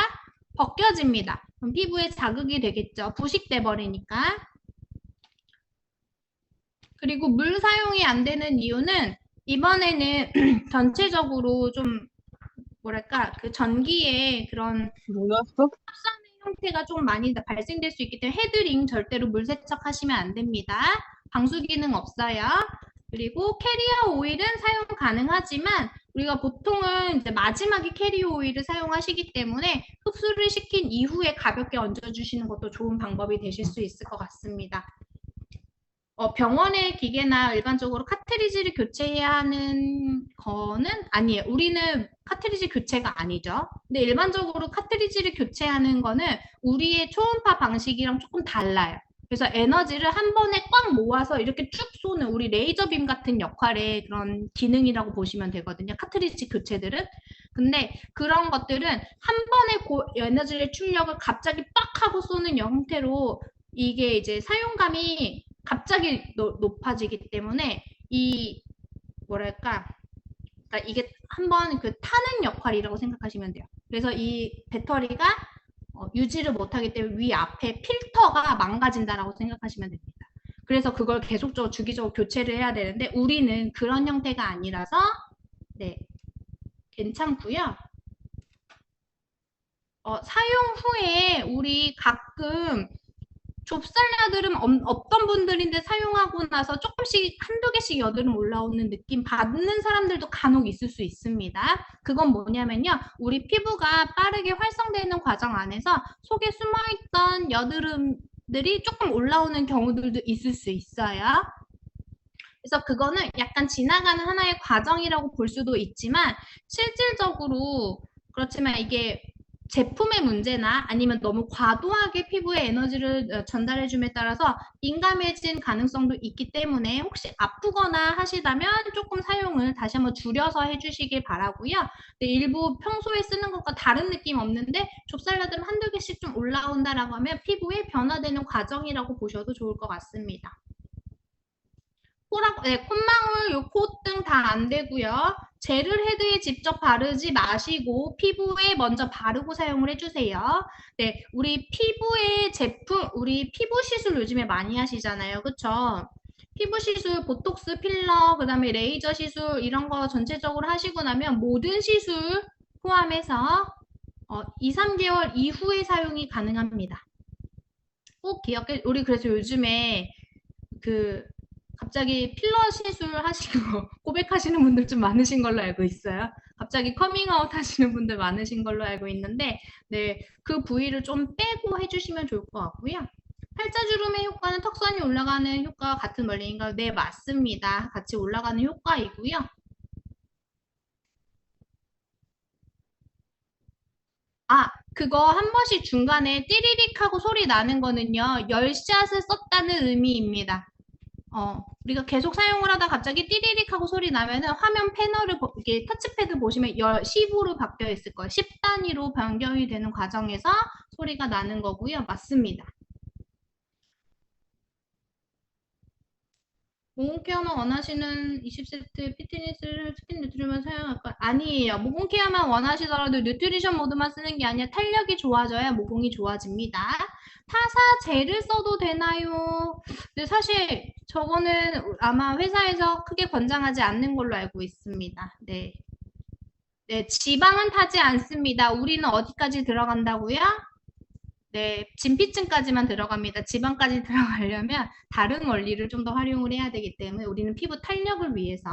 벗겨집니다. 그럼 피부에 자극이 되겠죠. 부식돼 버리니까. 그리고 물 사용이 안 되는 이유는 이번에는 전체적으로 좀 뭐랄까 그 전기에 그런 몰랐어? 합산의 형태가 좀 많이 발생될 수 있기 때문에 헤드링 절대로 물 세척하시면 안 됩니다. 방수 기능 없어요. 그리고 캐리어 오일은 사용 가능하지만 우리가 보통은 이제 마지막에 캐리어 오일을 사용하시기 때문에 흡수를 시킨 이후에 가볍게 얹어주시는 것도 좋은 방법이 되실 수 있을 것 같습니다. 병원의 기계나 일반적으로 카트리지를 교체해야 하는 거는 아니에요. 우리는 카트리지 교체가 아니죠. 근데 일반적으로 카트리지를 교체하는 거는 우리의 초음파 방식이랑 조금 달라요. 그래서 에너지를 한 번에 꽉 모아서 이렇게 쭉 쏘는 우리 레이저빔 같은 역할의 그런 기능이라고 보시면 되거든요. 카트리지 교체들은. 근데 그런 것들은 한 번에 에너지의 출력을 갑자기 빡 하고 쏘는 형태로 이게 이제 사용감이 갑자기 높아지기 때문에 이 뭐랄까 그러니까 이게 한번 그 타는 역할이라고 생각하시면 돼요. 그래서 이 배터리가 유지를 못하기 때문에 위 앞에 필터가 망가진다라고 생각하시면 됩니다. 그래서 그걸 계속적으로 주기적으로 교체를 해야 되는데 우리는 그런 형태가 아니라서 네 괜찮고요. 사용 후에 우리 가끔 좁쌀여드름 없던 분들인데 사용하고 나서 조금씩 한두 개씩 여드름 올라오는 느낌 받는 사람들도 간혹 있을 수 있습니다. 그건 뭐냐면요. 우리 피부가 빠르게 활성되는 과정 안에서 속에 숨어있던 여드름들이 조금 올라오는 경우들도 있을 수 있어요. 그래서 그거는 약간 지나가는 하나의 과정이라고 볼 수도 있지만 실질적으로 그렇지만 이게 제품의 문제나 아니면 너무 과도하게 피부에 에너지를 전달해줌에 따라서 민감해진 가능성도 있기 때문에 혹시 아프거나 하시다면 조금 사용을 다시 한번 줄여서 해주시길 바라고요. 네, 일부 평소에 쓰는 것과 다른 느낌 없는데 좁쌀여드름 한두 개씩 좀 올라온다라고 하면 피부에 변화되는 과정이라고 보셔도 좋을 것 같습니다. 콧망울, 요 콧등 다 안 되고요. 젤을 헤드에 직접 바르지 마시고 피부에 먼저 바르고 사용을 해주세요. 네, 우리 피부의 제품, 우리 피부 시술 요즘에 많이 하시잖아요. 그쵸? 피부 시술, 보톡스, 필러, 그 다음에 레이저 시술 이런 거 전체적으로 하시고 나면 모든 시술 포함해서 2, 3개월 이후에 사용이 가능합니다. 꼭 기억해, 우리 그래서 요즘에 그 갑자기 필러 시술 하시고 고백하시는 분들 좀 많으신 걸로 알고 있어요. 갑자기 커밍아웃 하시는 분들 많으신 걸로 알고 있는데 네, 그 부위를 좀 빼고 해주시면 좋을 것 같고요. 팔자주름의 효과는 턱선이 올라가는 효과와 같은 원리인가요? 네, 맞습니다. 같이 올라가는 효과이고요. 그거 한 번씩 중간에 띠리릭 하고 소리 나는 거는요, 10샷을 썼다는 의미입니다. 우리가 계속 사용을 하다 갑자기 띠리릭 하고 소리 나면은 화면 패널을 이렇게 터치패드 보시면 10으로 바뀌어 있을 거예요. 10단위로 변경이 되는 과정에서 소리가 나는 거고요. 맞습니다. 모공케어만 원하시는 20세트 피트니스를 스킨 뉴트리만 사용할까요? 아니에요. 모공케어만 원하시더라도 뉴트리션 모드만 쓰는 게 아니라 탄력이 좋아져야 모공이 좋아집니다. 타사 젤을 써도 되나요? 근데 사실 저거는 아마 회사에서 크게 권장하지 않는 걸로 알고 있습니다. 네. 네, 지방은 타지 않습니다. 우리는 어디까지 들어간다고요? 네, 진피층까지만 들어갑니다. 지방까지 들어가려면 다른 원리를 좀 더 활용을 해야 되기 때문에 우리는 피부 탄력을 위해서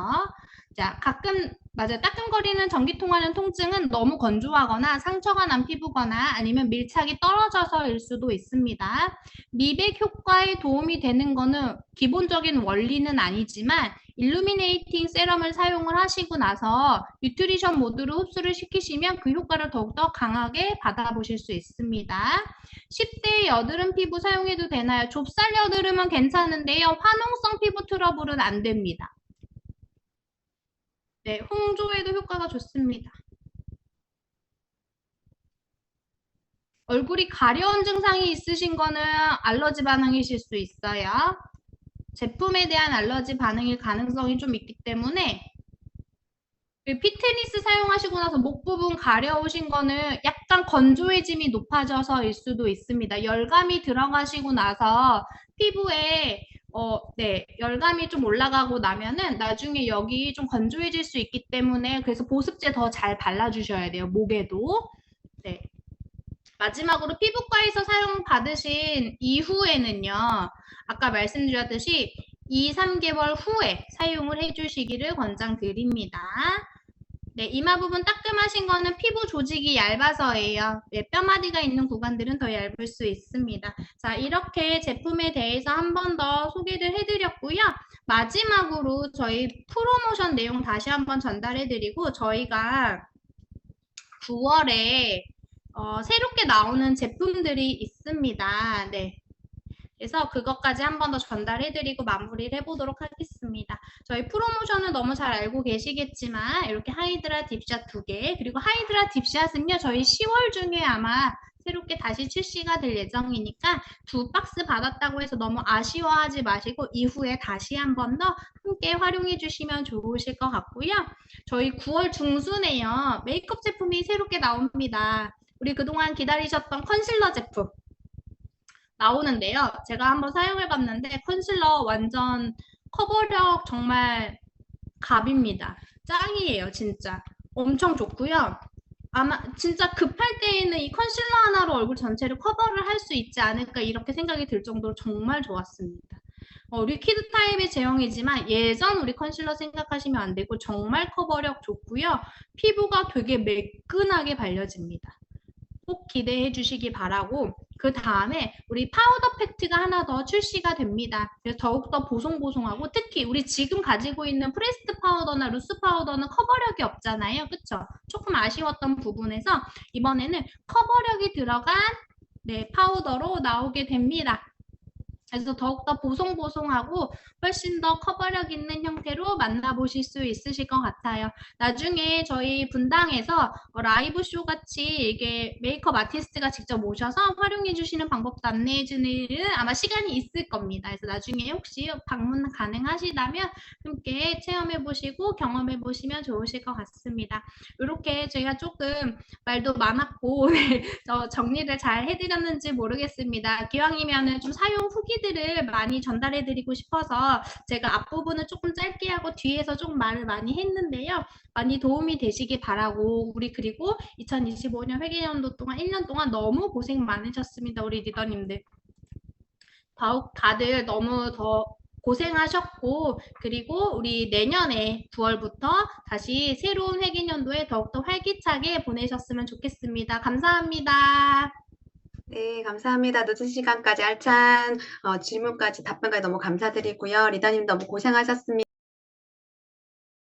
자, 가끔 맞아요. 따끔거리는 전기 통하는 통증은 너무 건조하거나 상처가 난 피부거나 아니면 밀착이 떨어져서일 수도 있습니다. 미백 효과에 도움이 되는 거는 기본적인 원리는 아니지만 일루미네이팅 세럼을 사용을 하시고 나서 뉴트리션 모드로 흡수를 시키시면 그 효과를 더욱더 강하게 받아보실 수 있습니다. 10대 여드름 피부 사용해도 되나요? 좁쌀 여드름은 괜찮은데요. 화농성 피부 트러블은 안 됩니다. 네, 홍조에도 효과가 좋습니다. 얼굴이 가려운 증상이 있으신 거는 알러지 반응이실 수 있어요. 제품에 대한 알러지 반응일 가능성이 좀 있기 때문에 피트니스 사용하시고 나서 목 부분 가려우신 거는 약간 건조해짐이 높아져서일 수도 있습니다. 열감이 들어가시고 나서 피부에 네, 열감이 좀 올라가고 나면은 나중에 여기 좀 건조해질 수 있기 때문에 그래서 보습제 더 잘 발라주셔야 돼요. 목에도. 네. 마지막으로 피부과에서 사용 받으신 이후에는요. 아까 말씀드렸듯이 2, 3개월 후에 사용을 해주시기를 권장드립니다. 네, 이마 부분 따끔하신 거는 피부 조직이 얇아서예요. 네, 뼈마디가 있는 구간들은 더 얇을 수 있습니다. 자, 이렇게 제품에 대해서 한 번 더 소개를 해드렸고요. 마지막으로 저희 프로모션 내용 다시 한번 전달해드리고 저희가 9월에 새롭게 나오는 제품들이 있습니다. 네. 그래서 그것까지 한 번 더 전달해드리고 마무리를 해보도록 하겠습니다. 저희 프로모션은 너무 잘 알고 계시겠지만 이렇게 하이드라 딥샷 2개 그리고 하이드라 딥샷은요 저희 10월 중에 아마 새롭게 다시 출시가 될 예정이니까 2박스 받았다고 해서 너무 아쉬워하지 마시고 이후에 다시 한 번 더 함께 활용해 주시면 좋으실 것 같고요. 저희 9월 중순에요 메이크업 제품이 새롭게 나옵니다. 우리 그동안 기다리셨던 컨실러 제품 나오는데요. 제가 한번 사용해봤는데 컨실러 완전 커버력 정말 갑입니다. 짱이에요, 진짜. 엄청 좋고요. 아마 진짜 급할 때에는 이 컨실러 하나로 얼굴 전체를 커버를 할 수 있지 않을까 이렇게 생각이 들 정도로 정말 좋았습니다. 리퀴드 타입의 제형이지만 예전 우리 컨실러 생각하시면 안 되고 정말 커버력 좋고요. 피부가 되게 매끈하게 발려집니다. 꼭 기대해 주시기 바라고 그 다음에 우리 파우더 팩트가 하나 더 출시가 됩니다. 그래서 더욱더 보송보송하고 특히 우리 지금 가지고 있는 프레스트 파우더나 루스 파우더는 커버력이 없잖아요. 그쵸? 조금 아쉬웠던 부분에서 이번에는 커버력이 들어간 네, 파우더로 나오게 됩니다. 그래서 더욱더 보송보송하고 훨씬 더 커버력 있는 형태로 만나보실 수 있으실 것 같아요. 나중에 저희 분당에서 라이브 쇼 같이 이게 메이크업 아티스트가 직접 오셔서 활용해 주시는 방법도 안내해 주는 아마 시간이 있을 겁니다. 그래서 나중에 혹시 방문 가능하시다면 함께 체험해 보시고 경험해 보시면 좋으실 것 같습니다. 이렇게 제가 조금 말도 많았고 정리를 잘 해드렸는지 모르겠습니다. 기왕이면은 좀 사용 후기들을 많이 전달해드리고 싶어서 제가 앞부분은 조금 짧게 하고 뒤에서 좀 말을 많이 했는데요. 많이 도움이 되시길 바라고 우리 그리고 2025년 회계연도 동안 1년 동안 너무 고생 많으셨습니다. 우리 리더님들. 더욱 다들 너무 더 고생하셨고 그리고 우리 내년에 9월부터 다시 새로운 회계년도에 더욱더 활기차게 보내셨으면 좋겠습니다. 감사합니다. 네, 감사합니다. 늦은 시간까지 알찬 질문까지 답변까지 너무 감사드리고요. 리더님 너무 고생하셨습니다.